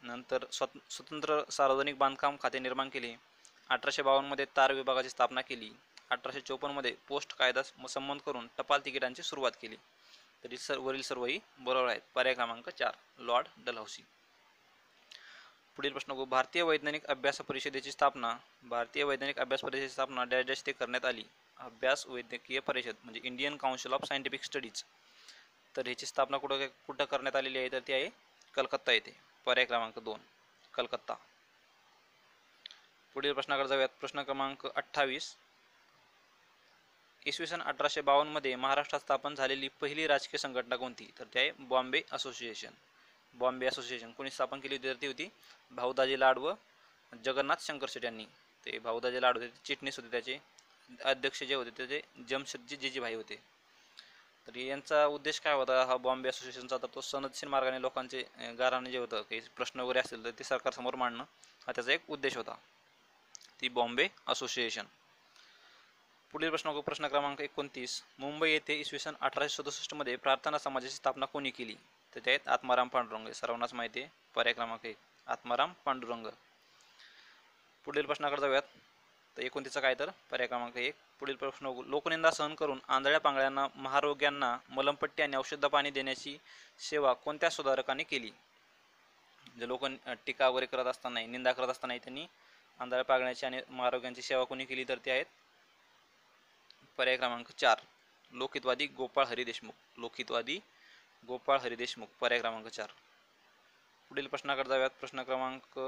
नंतर स्वतंत्र सार्वजनिक बांधकाम खाते निर्माण केले, 1852 मध्ये तार विभागाची स्थापना केली, 1854 मध्ये पोस्ट कायदा संमत करून टपाल तिकिटांची सुरुवात केली. तरी वरील सर्वही बरोबर आहेत. पर्याय क्रमांक 4 लॉर्ड डलहौसी. पुढील प्रश्न. भारतीय वैज्ञानिक अभ्यास परिषदेची स्थापना डॅश डॅश ते करण्यात आली. अभ्यास वैद्यकीय परिषद म्हणजे Indian council of scientific studies. तर ह्याची स्थापना कुठं करण्यात आलेली आहे? तर ती आहे कलकत्ता येथे. पर्याय क्रमांक 2 कलकत्ता. पुढील प्रश्नाकडे जाऊयात. प्रश्न क्रमांक 28. इसवी सन 1852 मध्ये महाराष्ट्रात स्थापन झालेली पहिली राजकीय संघटना कोणती? तर ते आहे बॉम्बे असोसिएशन. कोणी स्थापन केली होती? तर ती होती भाऊदाजी लाड व जगन्नाथ शंकर शेट यांनी. ते भाऊदाजी लाड होते, चिटणीस होते, त्याचे अध्यक्ष जे होते त्याचे जमशेदजी जिजीभाई होते. तर यांचा उद्देश काय होता हा बॉम्बे असोसिएशनचा? तर तो सनदशील मार्गाने लोकांचे गाऱ्हाणे जे होतं, काही प्रश्न वगैरे असतील तर ते सरकारसमोर मांडणं, हा त्याचा एक उद्देश होता, ती बॉम्बे असोसिएशन. पुढील प्रश्न क्रमांक 29. मुंबई येथे इसवी सन 1867 मध्ये प्रार्थना समाजाची स्थापना कोणी केली? तर ते आहेत आत्माराम पांडुरंग. सर्वांनाच माहिती आहे. पर्याय क्रमांक 1 आत्माराम पांडुरंग. पुढील प्रश्नाकडे जाऊयात. तर 29चा काय? तर पर्याय क्रमांक 1. पुढील प्रश्न. लोकनिंदा सहन करून आंधळ्या पांगळ्यांना, महारोग्यांना मलमपट्टी आणि औषध पाणी देण्याची सेवा कोणत्या सुधारकांनी केली? जे लोक टीका वगैरे करत असताना, निंदा करत असताना त्यांनी आंधळ्या पांगळ्यांची आणि महारोग्यांची सेवा कोणी केली? तर ते आहेत पर्याय क्रमांक 4 लोकहितवादी गोपाळ हरी देशमुख. पर्याय क्रमांक 4. पुढील प्रश्नाकडे जाऊयात. प्रश्न क्रमांक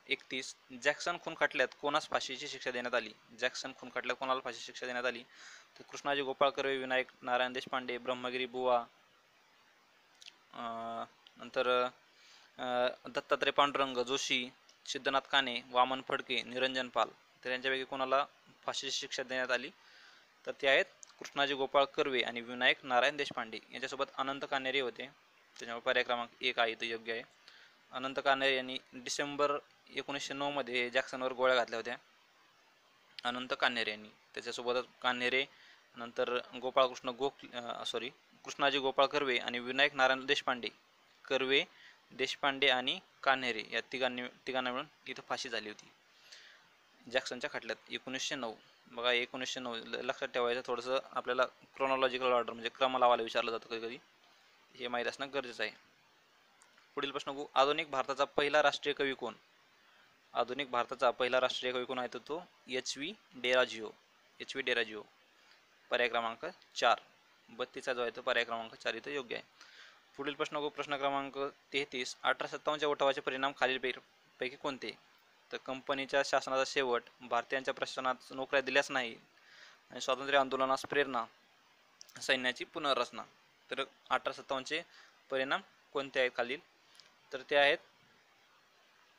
31. जॅक्सन खून खटल्यात कोणास फाशीची शिक्षा देण्यात आली? कोणाला फाशीची शिक्षा देण्यात आली? तर कृष्णाजी गोपाळ कर्वे, विनायक नारायण देशपांडे, ब्रह्मगिरी बुवा, नंतर दत्तात्रय पांडुरंग जोशी, सिद्धनाथ काणे, वामन फडके, निरंजन पाल. तर यांच्यापैकी कोणाला फाशीची शिक्षा देण्यात आली? तर ते आहेत कृष्णाजी गोपाळ कर्वे आणि विनायक नारायण देशपांडे. यांच्यासोबत अनंत कान्हेरे होते. त्याच्यामुळे पर्याय क्रमांक 1 आहे तो योग्य आहे. अनंत कान्हेरे यांनी डिसेंबर 1909 मध्ये जॅक्सनवर गोळ्या घातल्या होत्या. अनंत कान्हेरे यांनी. त्याच्यासोबतच कान्हेरे, नंतर कृष्णाजी गोपाळ कर्वे आणि विनायक नारायण देशपांडे. कर्वे, देशपांडे आणि कान्हेरे या तिघांना मिळून इथं फाशी झाली होती जॅक्सनच्या खटल्यात 1909. बघा 1909 लक्षात ठेवायचं. थोडंसं आपल्याला क्रोनॉलॉजिकल ऑर्डर म्हणजे क्रम लावायला विचारलं जातं कधी कधी, हे माहीत असणं गरजेचं आहे. पुढील प्रश्न. आधुनिक भारताचा पहिला राष्ट्रीय कवी कोण? आहे तर तो एच.व्ही. डेराजिओ. पर्याय क्रमांक 4. 32चा जो आहे तो पर्याय क्रमांक 4 इथं योग्य आहे. पुढील प्रश्न प्रश्न क्रमांक 33. 1857च्या उठावाचे परिणाम खालीलपैकी कोणते? तर कंपनीच्या शासनाचा शेवट, भारतीयांच्या प्रशासनात नोकऱ्या दिल्याच नाही आणि स्वातंत्र्य आंदोलनास प्रेरणा, सैन्याची पुनर्रचना. तर 1857चे परिणाम कोणते आहेत खालील? तर ते आहेत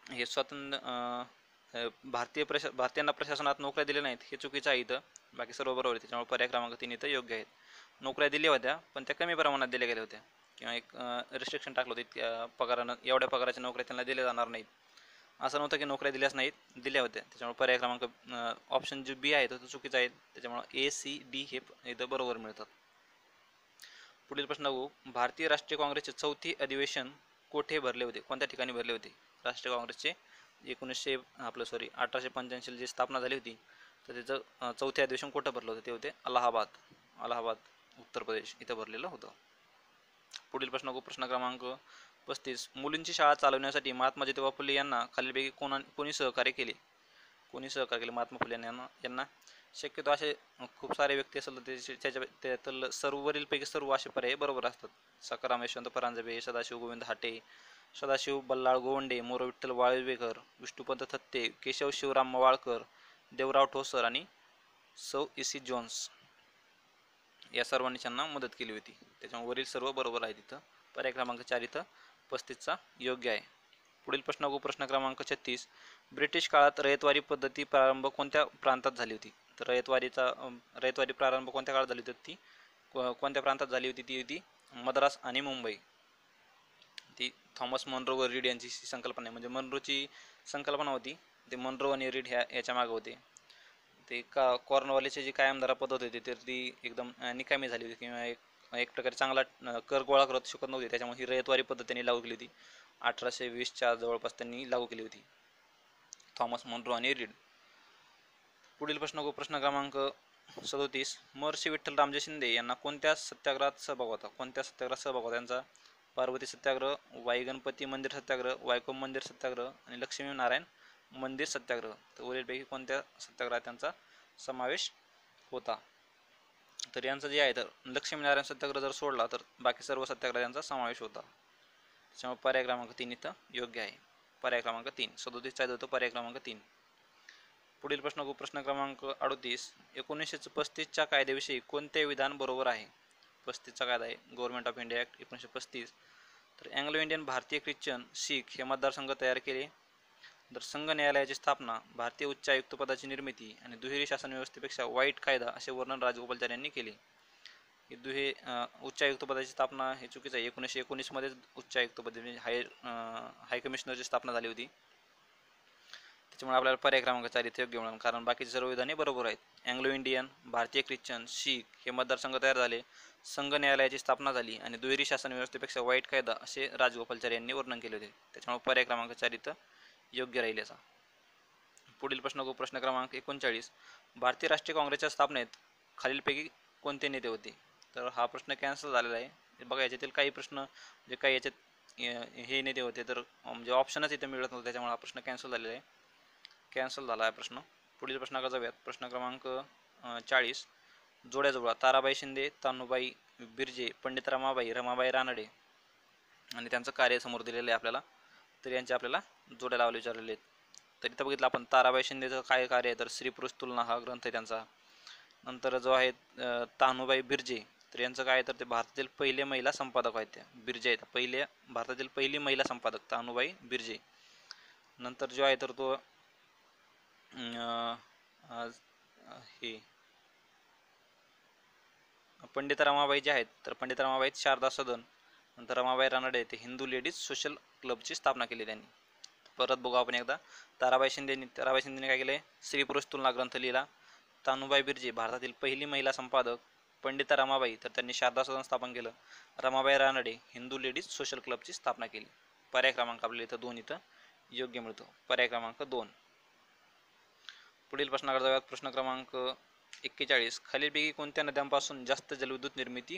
हे भारतीयांना प्रशासनात नोकऱ्या दिल्या नाहीत हे चुकीचं आहे इथं. बाकी सर्व बरोबर आहे, त्याच्यामुळे पर्याय क्रमांक 3 इथं योग्य आहेत. नोकऱ्या दिल्या होत्या पण त्या कमी प्रमाणात दिल्या गेल्या होत्या किंवा एक रिस्ट्रिक्शन टाकलं होतं, इतक्या पगारानं एवढ्या पगाराच्या नोकऱ्या त्यांना दिल्या जाणार नाहीत. असं नव्हतं की नोकऱ्या दिल्याच नाहीत, दिल्या होत्या. त्याच्यामुळे पर्याय क्रमांक ऑप्शन जो बी आहे तो चुकीचा आहे. त्याच्यामुळे A, C, D हे इथं बरोबर मिळतात. पुढील प्रश्न बघू. भारतीय राष्ट्रीय काँग्रेसचे चौथे अधिवेशन कोठे भरले होते? कोणत्या ठिकाणी भरले होते? राष्ट्रीय काँग्रेसचे 1885 जी स्थापना झाली होती तर त्याचं चौथे अधिवेशन कुठं भरलं होतं? ते होते अलाहाबाद उत्तर प्रदेश इथं भरलेलं होतं. पुढील प्रश्न क्रमांक 35. मुलींची शाळा चालवण्यासाठी महात्मा ज्योतिबा फुले यांना खालीलपैकी कोणी सहकार्य केले? महात्मा फुले यांना शक्यतो असे खूप सारे व्यक्ती असेल तर त्याच्यातलं सर्वरीलपैकी सर्व असे पर्याय बरोबर असतात. सखाराम यशवंत परांजपे, सदाशिव गोविंद हाटे, सदाशिव बल्लाळ गोवंडे, मोर विठ्ठल वाळवेकर, विष्णुपंत थत्ते, केशव शिवराम मवाळकर, देवराव ठोसर आणि सौ इसी जोन्स या सर्वांनी त्यांना मदत केली होती. त्याच्यामुळे वरील सर्व बरोबर आहे. तिथं पर्याय क्रमांक 4 इथं 35चा योग्य आहे. पुढील प्रश्न क्रमांक 36. ब्रिटिश काळात रयतवारी पद्धती प्रारंभ कोणत्या प्रांतात झाली होती? तर रयतवारी प्रारंभ कोणत्या काळात झाली होती? ती कोणत्या प्रांतात झाली होती? ती होती मद्रास आणि मुंबई. ती थॉमस मनरो व रीड यांची संकल्पना आहे. म्हणजे मनरोची संकल्पना होती, ते मनरो आणि रीड याच्या मागे होते. ते कॉर्नवालीची जी कायमधारा पद्धत होती तर ती एकदम निकामी झाली होती किंवा एक प्रकारे चांगला कर गोळा करत शकत नव्हती. त्याच्यामुळे ही रयतवारी पद्धत त्यांनी लागू केली होती. 1820च्या जवळपास त्यांनी लागू केली होती, थॉमस मनरो आणि रीड. पुढील प्रश्न क्रमांक 37. महर्षी विठ्ठल रामजी शिंदे यांना कोणत्या सत्याग्रहात सहभाग होता? यांचा पार्वती सत्याग्रह, वाई गणपती मंदिर सत्याग्रह, वायकोम मंदिर सत्याग्रह आणि लक्ष्मी नारायण मंदिर सत्याग्रह. तर वरीलपैकी कोणत्या सत्याग्रहात त्यांचा समावेश होता? तर यांचं जे आहे तर लक्ष्मीनारायण सत्याग्रह जर सोडला तर बाकी सर्व सत्याग्रह यांचा समावेश होता. त्याच्यामुळे पर्याय क्रमांक 3 इथं योग्य आहे. पर्याय क्रमांक 3 37चा होतो पर्याय क्रमांक 3. पुढील प्रश्न क्रमांक 38. 1935च्या कायद्याविषयी कोणते विधान बरोबर आहे? 35चा कायदा आहे गव्हर्नमेंट ऑफ इंडिया ॲक्ट 1935. तर अँग्लो इंडियन, भारतीय ख्रिश्चन, शीख हे मतदारसंघ तयार केले. तर संघ न्यायालयाची स्थापना, भारतीय उच्च आयुक्त पदाची निर्मिती आणि दुहेरी शासन व्यवस्थेपेक्षा वाईट कायदा असे वर्णन राजगोपालचारी यांनी केले. हे उच्च आयुक्त पदाची स्थापना हे चुकीचं आहे. 1919 मध्येच उच्च आयुक्त पद म्हणजे हाय कमिशनरची स्थापना झाली होती. त्याच्यामुळे आपल्याला पर्याय क्रमांक 4 इथे योग्य मिळेल, कारण बाकीची सर्व विधाने बरोबर आहेत. अँग्लो इंडियन, भारतीय ख्रिश्चन, शीख हे मतदारसंघ तयार झाले, संघ न्यायालयाची स्थापना झाली आणि दुहेरी शासन व्यवस्थेपेक्षा वाईट कायदा असे राजगोपालचारी यांनी वर्णन केले होते. त्याच्यामुळे पर्याय क्रमांक 4 इथं योग्य राहील याचा. पुढील प्रश्न क्रमांक 39. भारतीय राष्ट्रीय काँग्रेसच्या स्थापनेत खालीलपैकी कोणते नेते होते? तर हा प्रश्न कॅन्सल झालेला आहे. बघा याच्यातील काही प्रश्न जे काही याच्यात हे नेते होते तर म्हणजे ऑप्शनच इथे मिळत नव्हतं, त्याच्यामुळे हा प्रश्न कॅन्सल झाला आहे प्रश्न. पुढील प्रश्नाकडे जाऊयात. प्रश्न क्रमांक 40. जोड्याजुळा ताराबाई शिंदे, तानुबाई बिर्जे, पंडित रमाबाई रानडे आणि त्यांचं कार्य समोर दिलेलं आहे आपल्याला. तर यांचे आपल्याला जोड्या लावले विचारलेले आहेत. तर इथं बघितलं आपण ताराबाई शिंदेचं काय कार्य आहे तर स्त्री पुरुष तुलना हा ग्रंथ आहे त्यांचा. नंतर जो आहे तानुबाई बिर्जे तर यांचं काय तर ते भारतातील पहिले महिला संपादक आहेत. त्या बिर्जे आहेत भारतातील पहिली महिला संपादक तानुबाई बिर्जे. नंतर जो आहे तर तो हे पंडित रमाबाई जे आहेत तर पंडित रमाबाई शारदा सदन. नंतर रमाबाई रानडे ते हिंदू लेडीज सोशल क्लबची स्थापना केली त्यांनी. परत बघू आपण एकदा. ताराबाई शिंदेने काय केले? स्त्री पुरुष तुलना ग्रंथ लिहिला. तानुबाई बिर्जे भारतातील पहिली महिला संपादक. पंडिता रमाबाई तर त्यांनी शारदा सदन स्थापन केलं. रमाबाई रानडे हिंदू लेडीज सोशल क्लबची स्थापना केली. पर्याय क्रमांक आपल्याला इथं 2 इथं योग्य मिळतो. पर्याय क्रमांक 2. पुढील प्रश्नाकडे जाऊयात. प्रश्न क्रमांक 41. खालीलपैकी कोणत्या नद्यांपासून जास्त जलविद्युत निर्मिती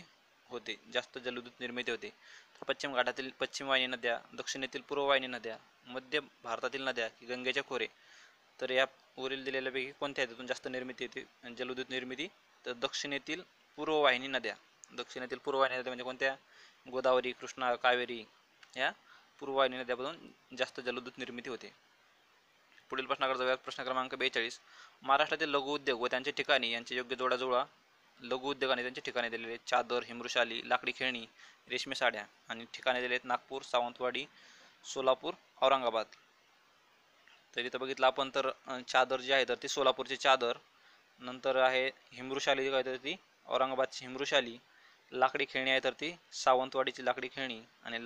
होते? तर पश्चिम घाटातील पश्चिम वाहिनी नद्या, दक्षिणेतील पूर्व वाहिनी नद्या, मध्य भारतातील नद्या की गंगेचे खोरे. तर या वरील दिलेल्यापैकी कोणत्या त्यातून जास्त निर्मिती होते जलविद्युत निर्मिती? तर दक्षिणेतील पूर्व वाहिनी नद्या म्हणजे कोणत्या? गोदावरी, कृष्णा, कावेरी या पूर्ववाहिनी नद्यांमधून जास्त जलविद्युत निर्मिती होते. पुढील प्रश्नाकडे जाऊयात. प्रश्न क्रमांक 42. महाराष्ट्रातील लघु उद्योग व त्यांचे ठिकाणी यांचे योग्य जोडा जुळवा. लघु उद्योगाने त्यांचे ठिकाणे दिलेले चादर, हिमृशाली, लाकडी खेळणी, रेशमी साड्या आणि ठिकाणे दिलेले नागपूर, सावंतवाडी, सोलापूर, औरंगाबाद. तर इथं बघितलं आपण तर चादर जी आहे तर ती सोलापूरची चादर, नंतर आहे हिमृशाली काय तर ती औरंगाबादची हिमृशाली, लाकडी खेळणी आहे तर ती सावंतवाडीची लाकडी खेळणी आणि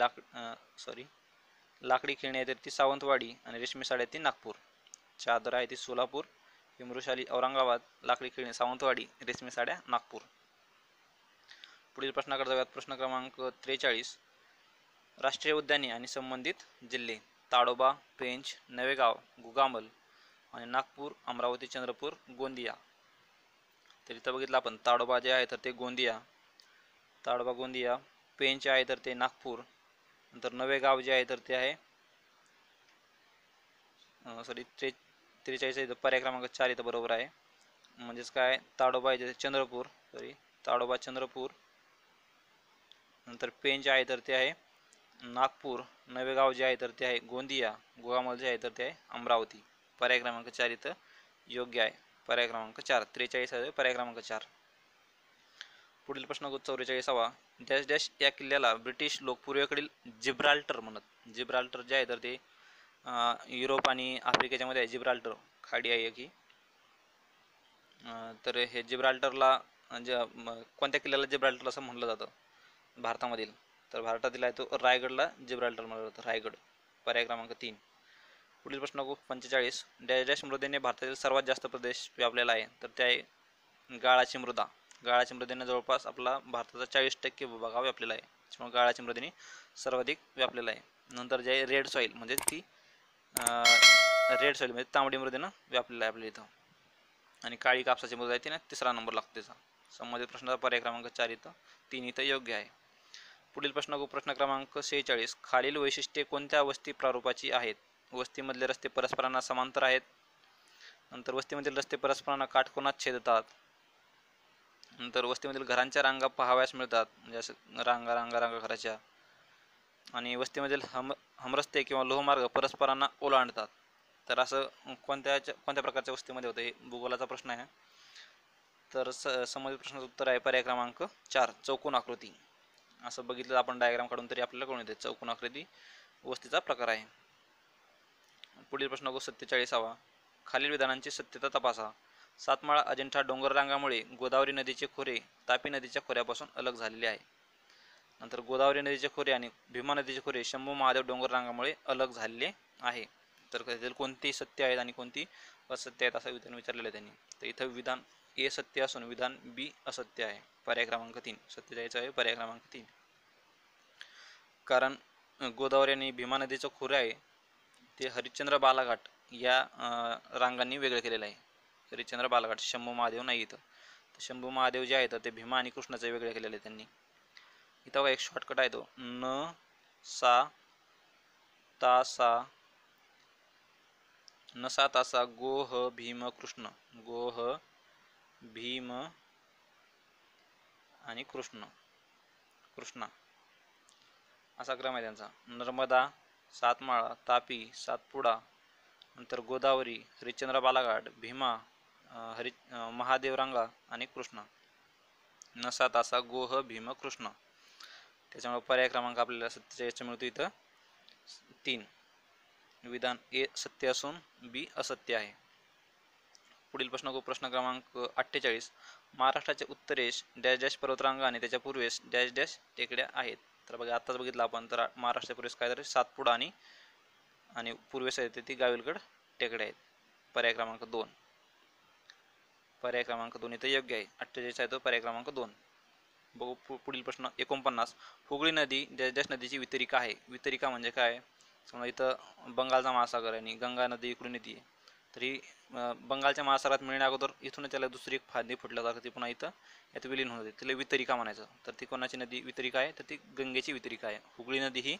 लाकडी खेळणी आहे तर ती सावंतवाडी आणि रेशमी साडी आहे ती नागपूर. चादर आहे ती सोलापूर, हिमृशाली औरंगाबाद, लाकडी खेळणी सावंतवाडी, रेशमी साड्या नागपूर. पुढील प्रश्नाकडे जाऊयात. प्रश्न क्रमांक 43. राष्ट्रीय उद्याने आणि संबंधित जिल्हे ताडोबा, पेंच, नवेगाव, गुगामल आणि नागपूर, अमरावती, चंद्रपूर, गोंदिया. तर इथं बघितलं आपण ताडोबा जे आहे तर ते गोंदिया, पेंच आहे तर ते नागपूर, नंतर नवेगाव जे आहे तर ते आहे 43 इथं पर्याय क्रमांक 4 इथं बरोबर आहे. म्हणजेच काय ताडोबा आहे चंद्रपूर, ताडोबा चंद्रपूर, नंतर पेंच आहे तर ते आहे नागपूर, नवेगाव जे आहे तर ते आहे गोंदिया, गुगामल जे आहे तर ते आहे अमरावती. पर्याय क्रमांक 4 इथं योग्य आहे. पर्याय क्रमांक 4 43 आहे पर्याय क्रमांक 4. पुढील प्रश्न 44. डॅश डॅश या किल्ल्याला ब्रिटिश लोक पूर्वेकडील जिब्राल्टर म्हणत. जिब्राल्टर जे आहे तर ते युरोप आणि आफ्रिकेच्या मध्ये आहे. जिब्राल्टर खाडी आहे की तर हे जिब्राल्टरला कोणत्या किल्ल्याला जिब्राल्टर असं म्हणलं जातं भारतामधील, तर भारतातील आहे तो रायगडला जिब्राल्टर म्हणलं जातं. रायगड. पर्याय क्रमांक 3. पुढील प्रश्न 45. डॅश डॅश मृदेने भारतातील सर्वात जास्त प्रदेश व्यापलेला आहे, तर ते आहे गाळाची मृदा. गाळाची मृदेने जवळपास आपला भारताचा 40% भूभाग हा व्यापलेला आहे. त्यामुळे गाळाची मृदेने सर्वाधिक व्यापलेला आहे. नंतर जे आहे रेड सॉईल म्हणजे ती रेड सॉईल म्हणजे तांबडी मृदेनं व्यापलेला आहे आपल्या इथं. आणि काळी कापसाची मृदा आहे ती ना 3रा नंबर लागतो त्याचा. संबंधित प्रश्नाचा पर्याय क्रमांक 4 इथं 3 इथं योग्य आहे. पुढील प्रश्न क्रमांक 46. खालील वैशिष्ट्ये कोणत्या वस्ती प्रारूपाची आहेत? वस्तीमधले रस्ते परस्परांना समांतर आहेत, नंतर वस्तीमधील रस्ते परस्परांना काटकोनात छेदतात, नंतर वस्तीमधील घरांच्या रांगा पाहाव्यास मिळतात म्हणजे असं रांगा घराच्या, आणि वस्तीमधील हमरस्ते किंवा लोहमार्ग परस्परांना ओलांडतात. तर असं कोणत्या प्रकारच्या वस्तीमध्ये होतं हे भूगोलाचा प्रश्न आहे. तर संबंधित प्रश्नाचं उत्तर आहे पर्याय क्रमांक 4 चौकोन आकृती. असं बघितलं आपण डायग्राम काढून तरी आपल्याला कळून येते चौकोन आकृती वस्तीचा प्रकार आहे. पुढील प्रश्न 47. खालील विधानांची सत्यता तपासा. सातमाळा अजिंठा डोंगररांगामुळे गोदावरी नदीचे खोरे तापी नदीच्या खोऱ्यापासून अलग झालेले आहे. नंतर गोदावरी नदीचे खोरे आणि भीमा नदीचे खोरे शंभू महादेव डोंगररांगामुळे अलग झालेले आहे. तर त्यातील कोणती सत्य आहेत आणि कोणती असत्य आहेत असं विधान विचारलेलं आहे त्यांनी. तर इथं विधान ए सत्य असून विधान बी असत्य आहे. पर्याय क्रमांक 3 सत्य द्यायचं आहे. पर्याय क्रमांक 3. कारण गोदावरी आणि भीमा नदीचं खोरे आहे ते हरिश्चंद्र बालाघाट या रांगांनी वेगळं केलेलं आहे. हरिश्चंद्र बालाघाट, शंभू महादेव नाही इथं. तर शंभू महादेव जे आहेत ते भीमा आणि कृष्णाचे वेगळे केलेले आहे त्यांनी. इथं बघा एक शॉर्टकट आहे तो न सा तासा गोह भीम कृष्ण. गोह भीम आणि कृष्णा असा क्रम आहे त्यांचा. नर्मदा, सातमाळा, तापी, सातपुडा, नंतर गोदावरी, हरिश्चंद्र बालाघाट, भीमा, महादेवरांगा आणि कृष्णा. नसा तासा गोह भीम कृष्ण. त्याच्यामुळे पर्याय क्रमांक आपल्याला सत्य मिळतो इथं 3. विधान ए सत्य असून बी असत्य आहे. पुढील प्रश्न क्रमांक 48. महाराष्ट्राच्या उत्तरेस डॅश डॅश पर्वतरांगा आणि त्याच्या पूर्वेस डॅश डॅश टेकड्या आहेत. तर बघा आत्ताच बघितलं आपण तर महाराष्ट्राच्या पूर्वेस काय तर सातपुडा आणि पूर्वेस आहे ती गाविलगड टेकड्या आहेत. पर्याय क्रमांक 2. पर्याय क्रमांक 2 इथं योग्य आहे. 48 आहे तो पर्याय क्रमांक 2. बघू पुढील प्रश्न 49. हुगळी नदी डॅश डॅश नदीची वितरिका आहे. वितरिका म्हणजे काय? समजा इथं बंगालचा महासागर आहे आणि गंगा नदी इकडून येते. तरी बंगालच्या महासागरात मिळण्या अगोदर इथून त्याला दुसरी एक फादी फुटल्या जाते ती पुन्हा इथं यात विलीन होते. तिला वितरिका म्हणायचं. तर ती कोणाची नदी वितरिका आहे? तर ती गंगेची वितरिका आहे. हुगळी नदी ही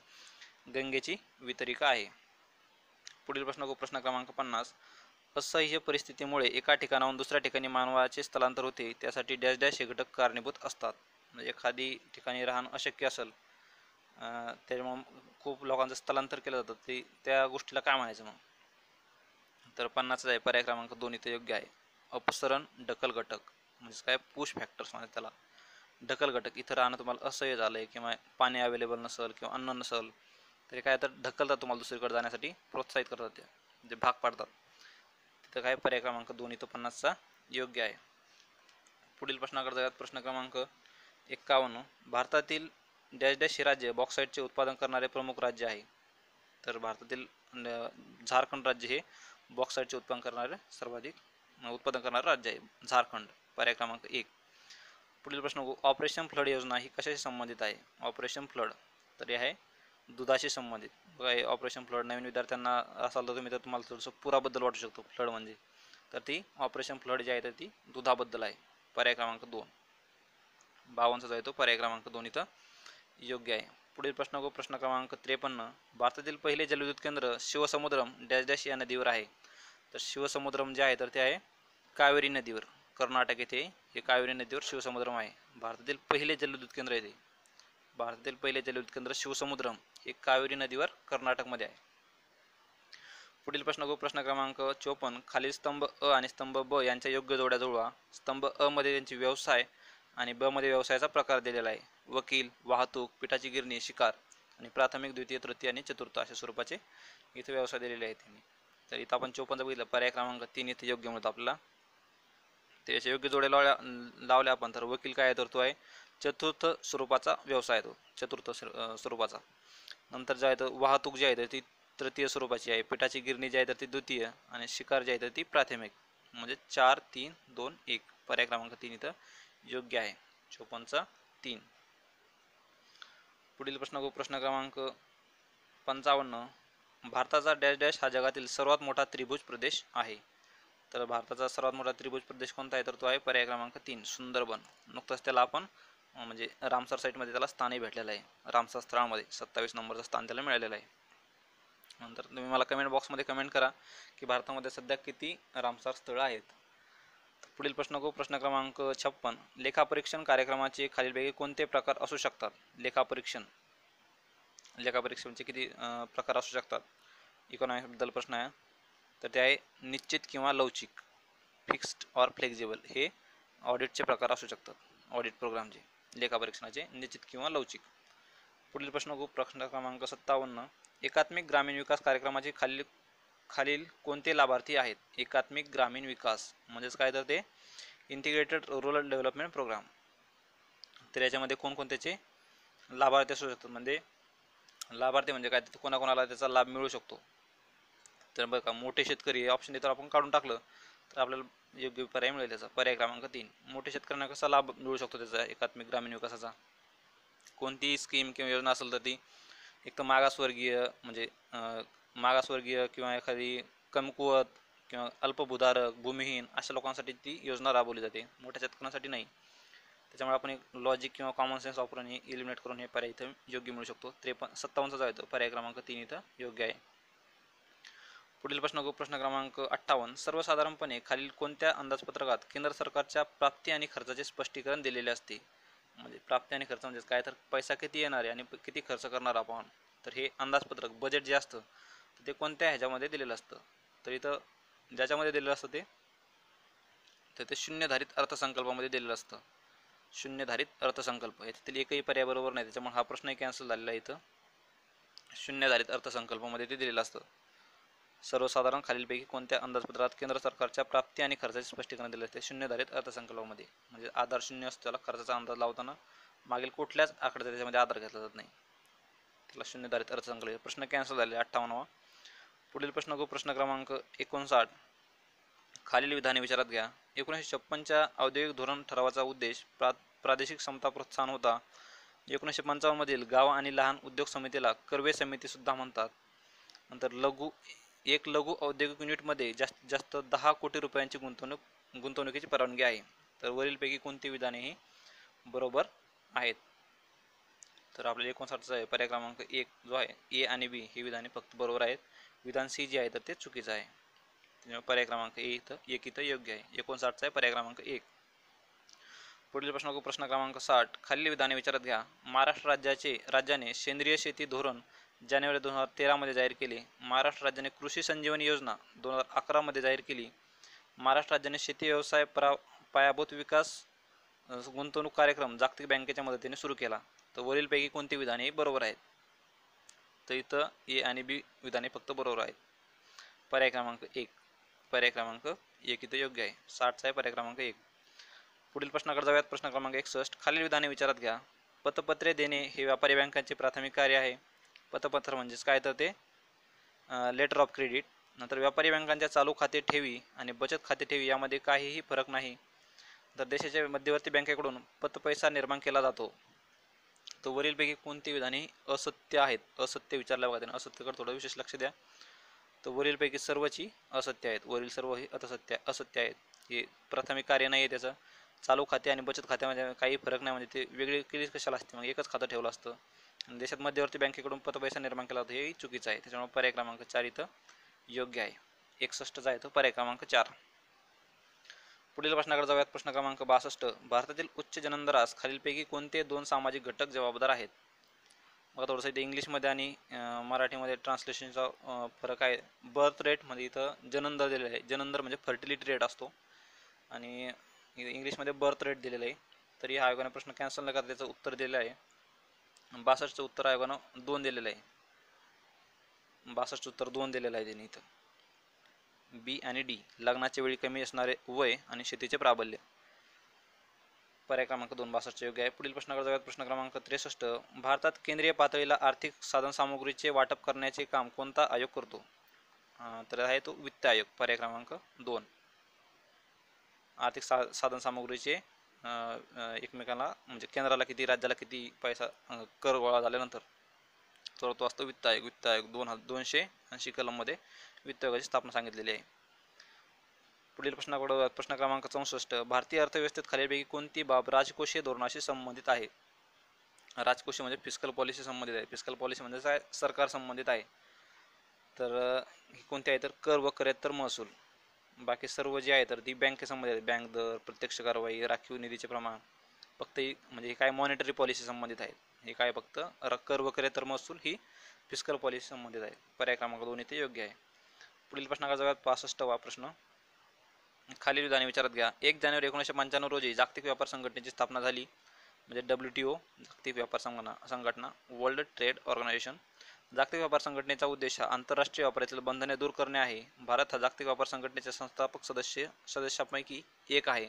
गंगेची वितरिका आहे. पुढील प्रश्न क्रमांक 50. असह्य परिस्थितीमुळे एका ठिकाणाहून दुसऱ्या ठिकाणी मानवाचे स्थलांतर होते त्यासाठी डॅश डॅश हे घटक कारणीभूत असतात. म्हणजे एखादी ठिकाणी राहणं अशक्य असेल त्याच्यामुळं खूप लोकांचं स्थलांतर केलं जातं, ते त्या गोष्टीला काय म्हणायचं मग? तर 50 आहे, पर्याय क्रमांक 2 इथे योग्य आहे. अपसरण ढकल घटक म्हणजे काय, पुश फॅक्टर्स म्हणतात त्याला. ढकल घटक, इथं राहणं तुम्हाला असह्य झालंय किंवा पाणी अवेलेबल नसेल किंवा अन्न नसेल, तरी काय तर ढकलतात तुम्हाला दुसरीकडे जाण्यासाठी, प्रोत्साहित करतात, ते म्हणजे भाग पाडतात. तिथं काय पर्याय क्रमांक 2 इथं 50चा योग्य आहे. पुढील प्रश्नाकडे जाऊयात. प्रश्न क्रमांक 51. भारतातील डॅश डॅश हे राज्य बॉक्साईटचे उत्पादन करणारे प्रमुख राज्य आहे. तर भारतातील झारखंड राज्य हे बॉक्साईटचे उत्पादन करणारे सर्वाधिक उत्पादन करणारे राज्य आहे झारखंड. पर्याय क्रमांक 1. पुढील प्रश्न, ऑपरेशन फ्लड योजना ही कशाशी संबंधित आहे? ऑपरेशन फ्लड तर हे आहे दुधाशी संबंधित. बघा, हे ऑपरेशन फ्लड नवीन विद्यार्थ्यांना असाल तर तुम्ही तर तुम्हाला थोडंसं पुराबद्दल वाटू शकतो फ्लड म्हणजे, तर ती ऑपरेशन फ्लड जी आहे तर ती दुधाबद्दल आहे. पर्याय क्रमांक 2. 52चा आहे तो पर्याय क्रमांक 2 इथं योग्य आहे. पुढील प्रश्न, प्रश्न क्रमांक 53. भारतातील पहिले जलविद्युत केंद्र शिवसमुद्रम डॅश डॅश या नदीवर आहे. तर शिवसमुद्रम जे आहे तर ते आहे कावेरी नदीवर, कर्नाटक येथे हे कावेरी नदीवर शिवसमुद्रम आहे. भारतातील पहिले जलविद्युत केंद्र आहे ते. भारतातील पहिले जलविद्युत केंद्र शिवसमुद्रम हे कावेरी नदीवर कर्नाटकमध्ये आहे. पुढील प्रश्न, प्रश्न क्रमांक 54. खालील स्तंभ अ आणि स्तंभ ब यांच्या योग्य जोड्या जुळवा. स्तंभ अ मध्ये त्यांची व्यवसाय आणि ब मध्ये व्यवसायाचा प्रकार दिलेला आहे. वकील, वाहतूक, पिठाची गिरणी, शिकार आणि प्राथमिक, द्वितीय, तृतीय आणि चतुर्थ अशा स्वरूपाचे इथे व्यवसाय दिलेले आहेत त्यांनी. तर इथं आपण 54 बघितलं, पर्याय क्रमांक 3 इथे योग्य मिळतो आपल्याला. त्याच्या योग्य जोड्या लावल्या आपण, तर वकील काय आहे तर तो आहे चतुर्थ स्वरूपाचा व्यवसाय, तो चतुर्थ स्वरूपाचा. नंतर जे आहे तर वाहतूक जी आहे तर ती तृतीय स्वरूपाची आहे. पिठाची गिरणी जी आहे तर ती द्वितीय आणि शिकार जी आहे तर ती प्राथमिक, म्हणजे 4, 3, 2, 1. पर्याय क्रमांक 3 इथं योग्य आहे. 54चा 3. पुढील प्रश्न, प्रश्न क्रमांक 55. भारताचा डॅश डॅश हा जगातील सर्वात मोठा त्रिभुज प्रदेश आहे. तर भारताचा सर्वात मोठा त्रिभुज प्रदेश कोणता आहे तर तो आहे पर्याय क्रमांक 3 सुंदरबन. नुकतंच त्याला आपण म्हणजे रामसर साईटमध्ये त्याला स्थानही भेटलेलं आहे. रामसर स्थळामध्ये 27 नंबरचं स्थान त्याला मिळालेलं आहे. नंतर तुम्ही मला कमेंट बॉक्समध्ये कमेंट करा की भारतामध्ये सध्या किती रामसर स्थळं आहेत. पुढील प्रश्न, प्रश्न क्रमांक 56. लेखापरीक्षण कार्यक्रमाचे खालीलपैकी कोणते प्रकार असू शकतात? लेखापरीक्षणचे किती प्रकार असू शकतात? इकॉनॉमिक्सबद्दल प्रश्न आहे. तर ते आहे निश्चित किंवा लवचिक, फिक्स्ड ऑर फ्लेक्झिबल. हे ऑडिटचे प्रकार असू शकतात. ऑडिट प्रोग्रामचे लेखापरीक्षणाचे निश्चित किंवा लवचिक. पुढील प्रश्न, प्रश्न क्रमांक 57. एकात्मिक ग्रामीण विकास कार्यक्रमाचे खालील कोणते लाभार्थी आहेत? एकात्मिक ग्रामीण विकास म्हणजेच काय तर ते इंटिग्रेटेड रुरल डेव्हलपमेंट प्रोग्राम. तर याच्यामध्ये कोणकोणत्याचे लाभार्थी असू शकतात? म्हणजे लाभार्थी म्हणजे काय, कोणाकोणाला त्याचा लाभ मिळू शकतो? तर बघा, मोठे शेतकरी हे ऑप्शन इथं आपण काढून टाकलं तर आपल्याला योग्य पर्याय मिळेल. त्याचा पर्याय क्रमांक 3. मोठ्या शेतकऱ्यांना कसा लाभ मिळू शकतो त्याचा एकात्मिक ग्रामीण विकासाचा? कोणतीही स्कीम किंवा योजना असेल तर ती एक तर मागासवर्गीय म्हणजे मागासवर्गीय किंवा एखादी कमकुवत किंवा अल्पभूधारक, भूमिहीन अशा लोकांसाठी ती योजना राबवली जाते, मोठ्या शेतकऱ्यांसाठी नाही. त्याच्यामुळे आपण एक लॉजिक किंवा कॉमन सेन्स वापरून हे इलिमिनेट करून हे पर्याय इथं योग्य मिळू शकतो. 57चा येतो पर्याय क्रमांक 3 इथं योग्य आहे. पुढील प्रश्न, प्रश्न क्रमांक 58. सर्वसाधारणपणे खालील कोणत्या अंदाजपत्रकात केंद्र सरकारच्या प्राप्ती आणि खर्चाचे स्पष्टीकरण दिलेले असते? म्हणजे प्राप्ती आणि खर्च म्हणजे काय तर पैसा किती येणार आहे आणि किती खर्च करणार आपण. तर हे अंदाजपत्रक बजेट जे असतं तर ते कोणत्या ह्याच्यामध्ये दिलेलं असतं? तर इथं ज्याच्यामध्ये दिलेलं असतं ते शून्यधारित अर्थसंकल्पामध्ये दिलेलं असतं. शून्यधारित अर्थसंकल्प याच्यातील एकही पर्याय बरोबर नाही, त्याच्यामुळे हा प्रश्नही कॅन्सल झालेला आहे. इथं शून्यधारित अर्थसंकल्पामध्ये ते दिलेलं असतं. सर्वसाधारण खालीलपैकी कोणत्या अंदाजपत्रात केंद्र सरकारच्या प्राप्ती आणि खर्चाचे स्पष्टीकरण दिले असते? शून्यधारित अर्थसंकल्पामध्ये. म्हणजे आधार शून्य असतो त्याला, खर्चाचा अंदाज लावताना मागील कुठल्याच आकड्याचा त्याच्यामध्ये आधार घेतला जात नाही, त्याला शून्यधारित अर्थसंकल्प. प्रश्न कॅन्सल झाले. 58वा. पुढील प्रश्न, प्रश्न क्रमांक 59. खालील विधाने विचारात घ्या. 1956च्या औद्योगिक धोरण ठरावाचा उद्देश प्रादेशिक समता प्रोत्साहन होता. 1955 मधील गाव आणि लहान उद्योग समितीला कर्वे समिती सुद्धा म्हणतात. नंतर एक लघु औद्योगिक युनिटमध्ये जास्तीत जास्त 10 कोटी रुपयांची गुंतवणुकीची परवानगी आहे. तर वरीलपैकी कोणती विधाने ही बरोबर आहेत? तर आपल्याला 59चा आहे पर्याय क्रमांक 1 जो आहे ए आणि बी ही विधाने फक्त बरोबर आहेत. विधान सी जे आहे तर ते चुकीचं आहे. पर्याय क्रमांक 1 इथं योग्य आहे. 59चा आहे पर्याय क्रमांक 1. पुढील प्रश्न प्रश्न क्रमांक 60. खालील विधाने विचारात घ्या. महाराष्ट्र राज्याने सेंद्रिय शेती धोरण जानेवारी 2013 मध्ये जाहीर केले. महाराष्ट्र राज्याने कृषी संजीवनी योजना 2011 मध्ये जाहीर केली. महाराष्ट्र राज्याने शेती व्यवसाय पायाभूत विकास गुंतवणूक कार्यक्रम जागतिक बँकेच्या मदतीने सुरू केला. तर वरीलपैकी कोणती विधाने बरोबर आहेत? तर इथं ए आणि बी विधाने फक्त बरोबर आहेत. पर्याय क्रमांक 1 इथे योग्य आहे. 60 आहे पर्याय क्रमांक 1. पुढील प्रश्नाकडे जाऊयात. प्रश्न क्रमांक 61. खालील विधाने विचारात घ्या. पतपत्रे देणे हे व्यापारी बँकांचे प्राथमिक कार्य आहे. पतपत्र म्हणजेच काय तर ते लेटर ऑफ क्रेडिट. नंतर व्यापारी बँकांच्या चालू खाते ठेवी आणि बचत खाते ठेवी यामध्ये काहीही फरक नाही. तर देशाच्या मध्यवर्ती बँकेकडून पतपैसा निर्माण केला जातो. तर वरीलपैकी कोणती विधाने असत्य आहेत? असत्य विचारल्या बघा, असत्यकडे थोडं विशेष लक्ष द्या. तर वरीलपैकी सर्वची असत्य आहेत. वरील सर्व ही असत्य आहेत. हे प्राथमिक कार्य नाही आहे त्याचं. चालू खाते आणि बचत खात्यामध्ये काही फरक नाही, म्हणजे ते वेगळी केलीच कशाला असते, मग एकच खातं ठेवलं असतं. आणि देशात मध्यवर्ती बँकेकडून पतपैसा निर्माण केला जातो हे चुकीचं आहे. त्याच्यामुळे पर्याय क्रमांक 4 इथं योग्य आहे. 61 आहे तो पर्याय क्रमांक 4. पुढील प्रश्नाकडे जाऊयात. प्रश्न क्रमांक 62. भारतातील उच्च जन्मदरास खालीलपैकी कोणते 2 सामाजिक घटक जबाबदार आहेत? बघा थोडंसं इथे इंग्लिशमध्ये आणि मराठीमध्ये ट्रान्सलेशनचा फरक आहे. बर्थ रेट म्हणजे इथं जन्मदर दिलेला आहे. जन्मदर म्हणजे फर्टिलिटी रेट असतो आणि इंग्लिशमध्ये बर्थ रेट दिलेलं आहे. तरी हा आयोगाने प्रश्न कॅन्सल न करता त्याचं उत्तर दिलेलं आहे. 62चं उत्तर आयोगानं 2 दिलेलं आहे. 62चं उत्तर 2 दिलेलं आहे त्यांनी इथं. बी आणि डी. लग्नाच्या वेळी कमी असणारे वय आणि शेतीचे प्राबल्य. पर्याय क्रमांक 2 62 योग्य आहे. पुढील प्रश्नाकडे जाऊयात. प्रश्न क्रमांक 63. भारतात केंद्रीय पातळीला आर्थिक साधनसामुग्रीचे वाटप करण्याचे काम कोणता आयोग करतो? तर आहे तो वित्त आयोग. पर्याय क्रमांक 2. आर्थिक साधनसामुग्रीचे एकमेकांना म्हणजे केंद्राला किती, राज्याला किती पैसा कर गोळा झाल्यानंतर तर तो असतो वित्त आयोग. वित्त आयोग 280 कलममध्ये वित्त आयोगाची स्थापना सांगितलेली आहे. पुढील प्रश्नाकडे प्रश्न क्रमांक 64. भारतीय अर्थव्यवस्थेत खालीलपैकी कोणती बाब राजकोषीय धोरणाशी संबंधित आहे? राजकोषीय म्हणजे फिस्कल पॉलिसी संबंधित आहे. फिस्कल पॉलिसी म्हणजे काय, सरकार संबंधित आहे. तर ही कोणती आहे? तर कर व करेत्तर महसूल. बाकी सर्व जे आहे तर ती बँकेसंबंधित आहे. बँक दर, प्रत्यक्ष कारवाई, राखीव निधीचे प्रमाण. फक्त ही म्हणजे काय मॉनिटरी पॉलिसी संबंधित आहे. हे काय फक्त कर व करेत्तर महसूल ही फिस्कल पॉलिसी संबंधित आहे. पर्याय क्रमांक 2 इथे योग्य आहे. पुढील प्रश्नाकडे जाऊयात. 65वा प्रश्न. खालील विधाने विचारात घ्या. 1 जानेवारी 1995 रोजी जागतिक व्यापार संघटनेची स्थापना झाली. म्हणजे WTO जागतिक व्यापार संघटना, वर्ल्ड ट्रेड ऑर्गनायझेशन. जागतिक व्यापार संघटनेचा उद्देश आंतरराष्ट्रीय व्यापारातील बंधने दूर करणे आहे. भारत हा जागतिक व्यापार संघटनेच्या संस्थापक सदस्यांपैकी एक आहे.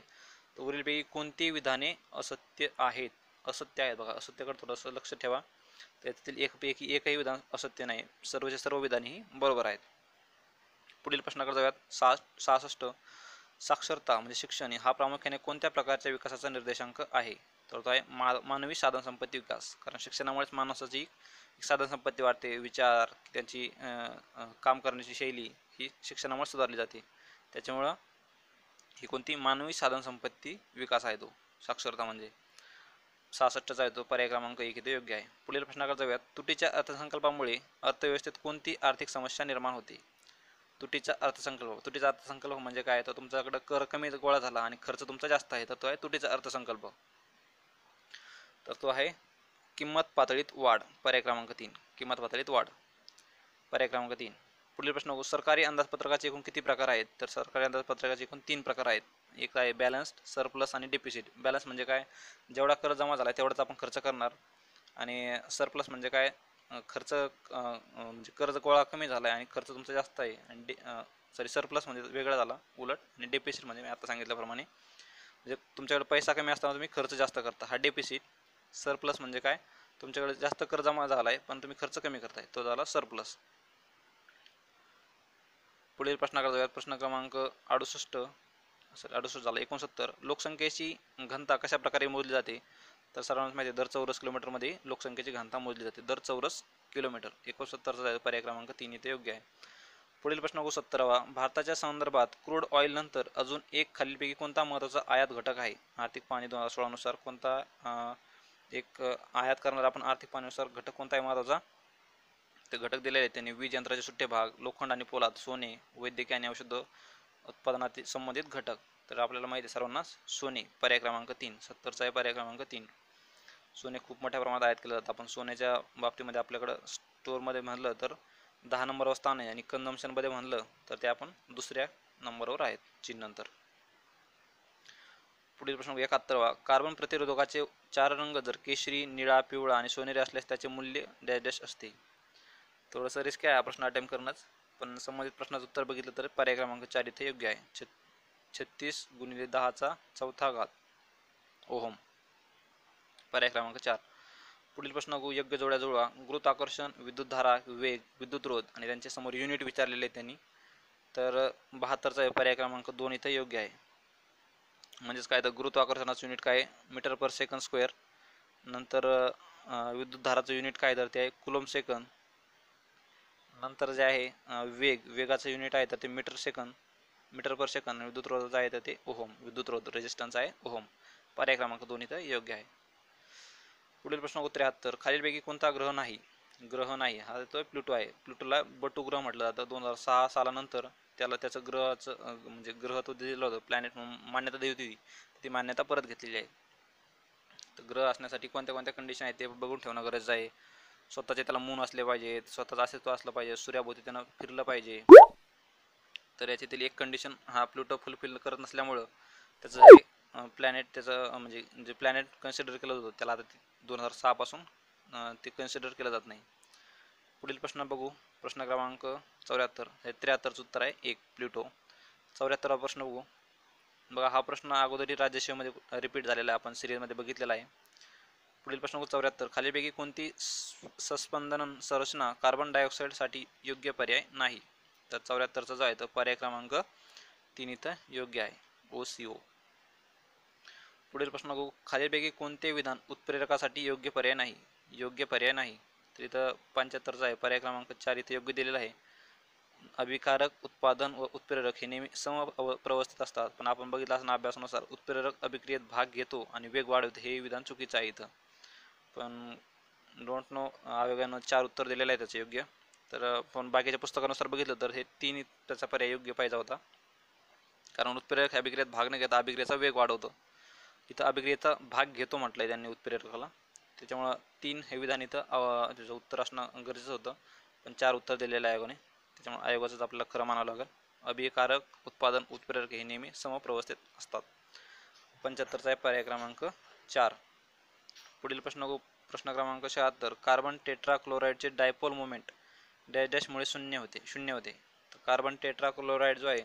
तर वरीलपैकी कोणती विधाने असत्य आहेत? असत्य आहेत बघा, असत्यकडे थोडंसं लक्ष ठेवा. त्यातील एकपैकी एकही विधान असत्य नाही. सर्वचे सर्व विधाने ही बरोबर आहेत. पुढील प्रश्नाकडे जाऊयात. 66. साक्षरता म्हणजे शिक्षण हा प्रामुख्याने कोणत्या प्रकारच्या विकासाचा निर्देशांक आहे? तर तो आहे मानवी साधनसंपत्ती विकास. कारण शिक्षणामुळेच माणसाची साधनसंपत्ती वाढते, विचार, त्यांची काम करण्याची शैली ही शिक्षणामुळे सुधारली जाते. त्याच्यामुळं ही कोणती मानवी साधनसंपत्ती विकास आहे तो साक्षरता म्हणजे. 66चा आहे तो पर्याय क्रमांक 1 इथे योग्य आहे. पुढील प्रश्नाकडे जाऊयात. तुटीच्या अर्थसंकल्पामुळे अर्थव्यवस्थेत कोणती आर्थिक समस्या निर्माण होते? तुटीचा अर्थसंकल्प म्हणजे काय? तर तुमच्याकडे कर कमी गोळा झाला आणि खर्च तुमचा जास्त आहे, तर तो आहे तुटीचा अर्थसंकल्प. तर तो आहे किंमत पातळीत वाढ. पर्याय क्रमांक 3 किंमत पातळीत वाढ. पर्याय क्रमांक 3. पुढील प्रश्न. सरकारी अंदाजपत्रकाचे एकूण किती प्रकार आहेत? तर सरकारी अंदाजपत्रकाचे एकूण 3 प्रकार आहेत. एक आहे बॅलन्स्ड, सरप्लस आणि डेफिसिट. बॅलन्स म्हणजे काय, जेवढा कर जमा झाला तेवढाच आपण खर्च करणार. आणि सरप्लस म्हणजे काय, खर्च म्हणजे कर्ज गोळा कमी झाला आहे आणि खर्च तुमचा जास्त आहे. आणि सरप्लस म्हणजे वेगळा झाला उलट. आणि डेफिसिट म्हणजे मी आता सांगितल्याप्रमाणे म्हणजे तुमच्याकडे पैसा कमी असताना तुम्ही खर्च जास्त करता, हा डेफिसिट. सरप्लस म्हणजे काय, तुमच्याकडे जास्त कर जमा झाला आहे पण तुम्ही खर्च कमी करताय, तो झाला सरप्लस. पुढील प्रश्नाकडे जाऊयात. प्रश्न क्रमांक 68 झाला. 69. लोकसंख्येची घनता कशा प्रकारे मोजली जाते? तर सर्वांना माहिती आहे, दर चौरस किलोमीटरमध्ये लोकसंख्येची घनता मोजली जाते. दर चौरस किलोमीटर. 69चा पर्याय क्रमांक 3 इथे योग्य आहे. पुढील प्रश्न 70वा. भारताच्या संदर्भात क्रूड ऑइल नंतर अजून एक खालीलपैकी कोणता महत्त्वाचा आयात घटक आहे? आर्थिक पाहणी 2016 नुसार कोणता एक आयात करणारा आपण आर्थिक पाहणीनुसार घटक कोणता आहे महत्त्वाचा? ते घटक दिलेले आहेत त्यांनी. वीज यंत्राचे सुट्टे भाग, लोखंड आणि पोलाद, सोने, वैद्यकीय आणि औषध उत्पादनातील संबंधित घटक. तर आपल्याला माहिती आहे सर्वांना सोने, पर्याय क्रमांक 3. 70चा आहे पर्याय क्रमांक 3. सोने खूप मोठ्या प्रमाणात आयात केलं जातं. आपण सोन्याच्या बाबतीमध्ये आपल्याकडं स्टोअरमध्ये म्हणलं तर 10 नंबरवर स्थान आहे आणि कन्झम्पशनमध्ये म्हणलं तर ते आपण दुसऱ्या नंबरवर आहेत चीननंतर. पुढील प्रश्न 71वा. कार्बन प्रतिरोधकाचे 4 रंग जर केशरी, निळा, पिवळा आणि सोनेरी असल्यास त्याचे मूल्य डॅश डॅश असते. थोडंसं रिस्क आहे हा प्रश्न अटेम्प्ट करणंच, पण संबंधित प्रश्नाचं उत्तर बघितलं तर पर्याय क्रमांक 4 इथे योग्य आहे. 36 × 10⁴ ओहम, पर्याय क्रमांक 4. पुढील प्रश्न बघू. योग्य जोड्या जुळवा. गुरुत्वाकर्षण, विद्युतधारा, वेग, विद्युतरोध आणि त्यांच्या समोर युनिट विचारलेले आहे त्यांनी. तर 72चा पर्याय क्रमांक 2 इथे योग्य आहे. म्हणजेच काय तर गुरुत्वाकर्षणाचं युनिट काय मीटर पर सेकंड स्क्वेअर. नंतर विद्युतधाराचं युनिट काय तर ते आहे कुलम सेकंद. नंतर जे आहे वेगाचं युनिट आहे तर ते मीटर पर सेकंद. विद्युतरोधाचं आहे तर ते ओहम, विद्युतरोध रेजिस्टन्स आहे ओहम. पर्याय क्रमांक 2 इथं योग्य आहे. पुढील प्रश्न 73. खालीलपैकी कोणता ग्रह नाही हा तो प्लुटो आहे. प्लुटोला बटू ग्रह म्हटलं जातं. 2006 सालानंतर त्याला त्याचं ग्रहाचं म्हणजे ग्रह तो दिलं होतं प्लॅनेट म्हणून मान्यता दिली होती, ती मान्यता परत घेतलेली आहे. तर ग्रह असण्यासाठी कोणत्या कोणत्या कंडिशन आहेत ते बघून ठेवणं गरजेचं आहे. स्वतःचे त्याला मून असले पाहिजे, स्वतःचा अस्तित्व असलं पाहिजे, सूर्याभोवती त्यानं फिरलं पाहिजे. तर याच्यातील एक कंडिशन हा प्लुटो फुलफिल करत नसल्यामुळं त्याचं हे प्लॅनेट त्याचं म्हणजे जे प्लॅनेट कन्सिडर केलं होतं त्याला आता 2006 पासून ते कन्सिडर केलं जात नाही. पुढील प्रश्न बघू. प्रश्न क्रमांक 74. हे 73चं उत्तर आहे 1 प्लुटो. 74वा प्रश्न बघू. बघा हा प्रश्न अगोदरही राज्यसेवेमध्ये रिपीट झालेला आहे, आपण सिरीजमध्ये बघितलेला आहे. पुढील प्रश्न 74. खालीपैकी कोणती सस्पंदन संरचना कार्बन डायऑक्साईडसाठी योग्य पर्याय नाही. तर 74चा जो आहे तर पर्याय क्रमांक 3 इथं योग्य आहे OCO. पुढील प्रश्न बघू. खालीलपैकी कोणते विधान उत्प्रेरकासाठी योग्य पर्याय नाही. तर इथं 75चा आहे पर्याय क्रमांक 4 इथे योग्य दिलेला आहे. अभिकारक, उत्पादन व उत्प्रेरक हे नेहमी समप्रवस्थित असतात, पण आपण बघितलं असताना अभ्यासानुसार उत्प्रेरक अभिक्रियेत भाग घेतो आणि वेग वाढवतो हे विधान चुकीचं आहे इथं. पण डोंट नो आयोगानं 4 उत्तर दिलेलं आहे त्याचं योग्य. तर पण बाकीच्या पुस्तकानुसार बघितलं तर हे 3 त्याचा पर्याय योग्य पाहिजे होता, कारण उत्प्रेरक अभिक्रियेत भाग न घेता अभिक्रियेचा वेग वाढवतो. इथं अभिक्रियेचा भाग घेतो म्हटलंय त्यांनी उत्प्रेरकाला, त्याच्यामुळं 3 हे विधान इथं त्याचं उत्तर असणं गरजेचं होतं, पण 4 उत्तर दिलेलं आहे आयोगाने, त्याच्यामुळे आयोगाचंच आपल्याला खरं मानावं लागेल. अभिकारक, उत्पादन, उत्प्रेरक हे नेहमी समप्रवस्थित असतात. 75चा आहे पर्याय क्रमांक 4. पुढील प्रश्न क्रमांक 76. कार्बन टेट्राक्लोराईडचे डायपोल मोमेंट डॅश डॅशमुळे शून्य होते. तर कार्बन टेट्राक्लोराईड जो आहे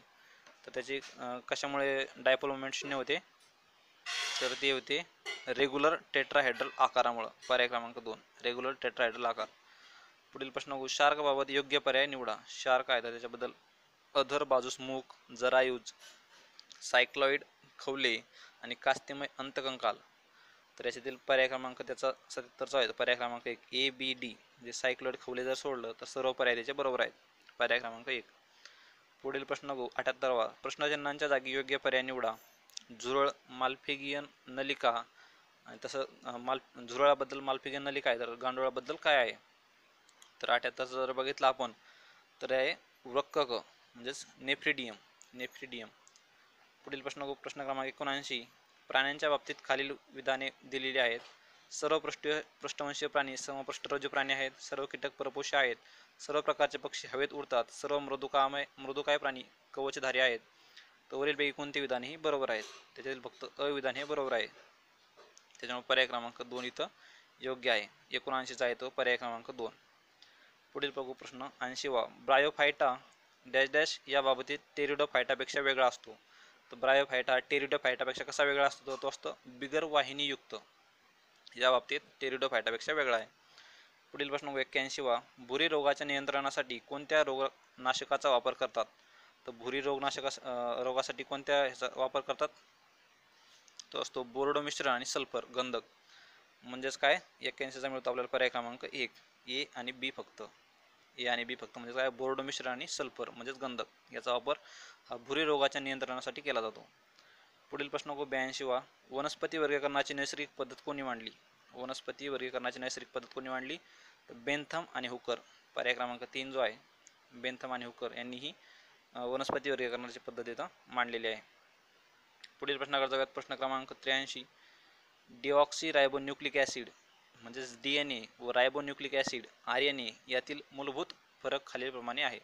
तर त्याची कशामुळे डायपोल मोमेंट शून्य होते, तर ते होते रेग्युलर टेट्राहेड्रल आकारामुळे. पर्याय क्रमांक 2 रेग्युलर टेट्राहेड्रल आकार. पुढील प्रश्न बघू. शार्क बाबत योग्य पर्याय निवडा. शार्क आहे तर त्याच्याबद्दल अधर बाजूस मुख, जरायुज, सायक्लॉइड खवले आणि कास्तेमय अंतकंकाल. तर याच्यातील पर्याय क्रमांक त्याचा 77चा आहे पर्याय क्रमांक 1 ABD. म्हणजे सायक्लॉइड खवले जर सोडलं तर सर्व पर्याय त्याचे बरोबर आहेत. पर्याय क्रमांक 1. पुढील प्रश्न बघू. 78वा. प्रश्नचिन्हांच्या जागी योग्य पर्याय निवडा. झुरळ, माल्फिगियन नलिका आणि तसं झुरळाबद्दल माल्फिगियन नलिका आहे तर गांडोळाबद्दल काय आहे. तर 78 जर बघितलं आपण तर आहे वृक्कक म्हणजेच नेफ्रिडियम. पुढील प्रश्न क्रमांक 79. प्राण्यांच्या बाबतीत खालील विधाने दिलेली आहेत. सर्व पृष्ठवंशीय प्राणी समपृष्ठरज्जू प्राणी आहेत. सर्व कीटक परपोषी आहेत. सर्व प्रकारचे पक्षी हवेत उडतात. सर्व मृदुकाय प्राणी कवचधारी आहेत. तर वरीलपैकी कोणते विधान ही बरोबर आहेत. त्याच्यातील फक्त अविधान हे बरोबर आहे, त्याच्यामुळे पर्याय क्रमांक 2 इथं योग्य आहे. 79चा आहे तो पर्याय क्रमांक 2. पुढील बघू प्रश्न 80वा. ब्रायोफायटा डॅश डॅश या बाबतीत टेरिडोफायटापेक्षा वेगळा असतो. तर ब्रायोफायटा टेरिडोफायटापेक्षा कसा वेगळा असतो, तो असतो बिगर वाहिनीयुक्त. या बाबतीत टेरिडोफायटापेक्षा वेगळा आहे. पुढील प्रश्न 81वा. भुरी रोगाच्या नियंत्रणासाठी कोणत्या रोगनाशकाचा वापर करतात. तर भुरी रोगासाठी कोणत्या ह्याचा वापर करतात, तो असतो बोर्डो मिश्रण आणि सल्फर गंधक. म्हणजेच काय 81चा मिळतो आपल्याला पर्याय क्रमांक 1 A आणि B फक्त. म्हणजे काय बोर्डो मिश्रण आणि सल्फर म्हणजेच गंधक याचा वापर हा भुरी रोगाच्या नियंत्रणासाठी केला जातो. पुढील प्रश्न 82वा. वनस्पती वर्गीकरणाची नैसर्गिक पद्धत कोणी मांडली. तर बेंथम आणि हुकर. पर्याय क्रमांक 3 जो आहे बेंथम आणि हुकर यांनी ही वनस्पती वर्गीकरणाची पद्धत इथं मांडलेली आहे. पुढील प्रश्नाकडे जाऊयात. प्रश्न क्रमांक 83. डिऑक्सी रायबोन्यूक्लिक ॲसिड म्हणजेच DNA व रायबोन्यूक्लिक ॲसिड RNA यातील मूलभूत फरक खालीलप्रमाणे आहे.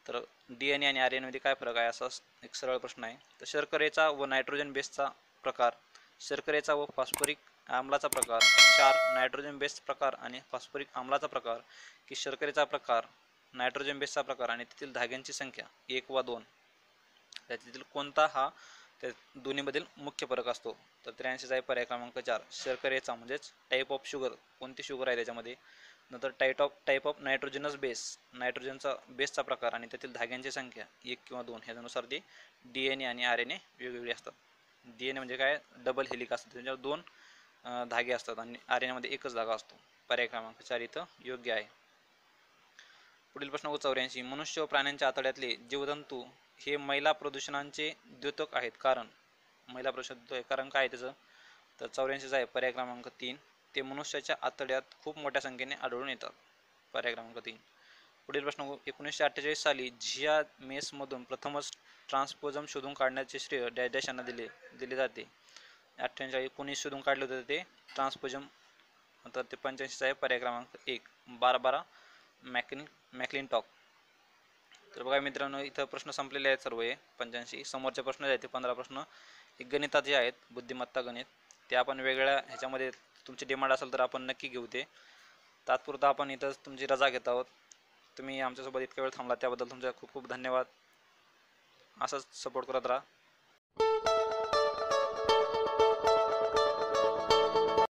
तर DNA आणि RNA मध्ये काय फरक आहे असा एक सरळ प्रश्न आहे. तर शर्करेचा व नायट्रोजन बेसचा प्रकार, शर्करेचा व फॉस्फरिक आम्लाचा प्रकार, 4 नायट्रोजन बेस प्रकार आणि फॉस्फरिक आम्लाचा प्रकार, की शर्करेचा प्रकार, नायट्रोजन बेसचा प्रकार आणि तेथील धाग्यांची संख्या 1 व 2 त्यातील कोणता हा त्या दोन्हीमधील मुख्य फरक असतो. तर 83 आहे पर्याय क्रमांक 4 शर्करेचा म्हणजेच टाईप ऑफ शुगर, कोणती शुगर आहे त्याच्यामध्ये. नंतर टाईप ऑफ नायट्रोजनस बेस, नायट्रोजनचा बेसचा प्रकार आणि त्यातील धाग्यांची संख्या 1 किंवा 2 ह्यानुसार ते DNA आणि RNA वेगवेगळे असतात. DNA म्हणजे काय, डबल हेलिक असतात, त्याच्यावर 2 धागे असतात आणि RNA मध्ये एकच धागा असतो. पर्याय क्रमांक 4 इथं योग्य आहे. पुढील प्रश्न 84. मनुष्य व प्राण्यांच्या आतड्यातले जीवजंतू हे मैला प्रदूषणांचे द्योतक आहेत, कारण मैला प्रदूषण कारण काय आहे त्याचं. तर 84 आहे पर्याय क्रमांक 3 ते मनुष्याच्या आतड्यात खूप मोठ्या संख्येने आढळून येतात. पर्याय क्रमांक 3. पुढील प्रश्न 1948 साली झिया मेसमधून प्रथमच ट्रान्सपोजम शोधून काढण्याचे श्रेय डॅश यांना दिले जाते. 48 कोणी शोधून काढले होते ते ट्रान्सपोजम. तर ते 85 आहे पर्याय क्रमांक 1 बार्बारा मॅक्लिनटॉक. तर बघा मित्रांनो, इथं प्रश्न संपलेले आहेत सर्व. 85 समोरचे प्रश्न जे आहेत ते 15 प्रश्न गणिताचे आहेत, बुद्धिमत्ता गणित. ते आपण वेगळ्या ह्याच्यामध्ये तुमची डिमांड असेल तर आपण नक्की घेऊ ते. तात्पुरता आपण इथं तुमची रजा घेत आहोत. तुम्ही आमच्यासोबत इतका वेळ थांबला त्याबद्दल तुमचा खूप खूप धन्यवाद. असंच सपोर्ट करत राहा.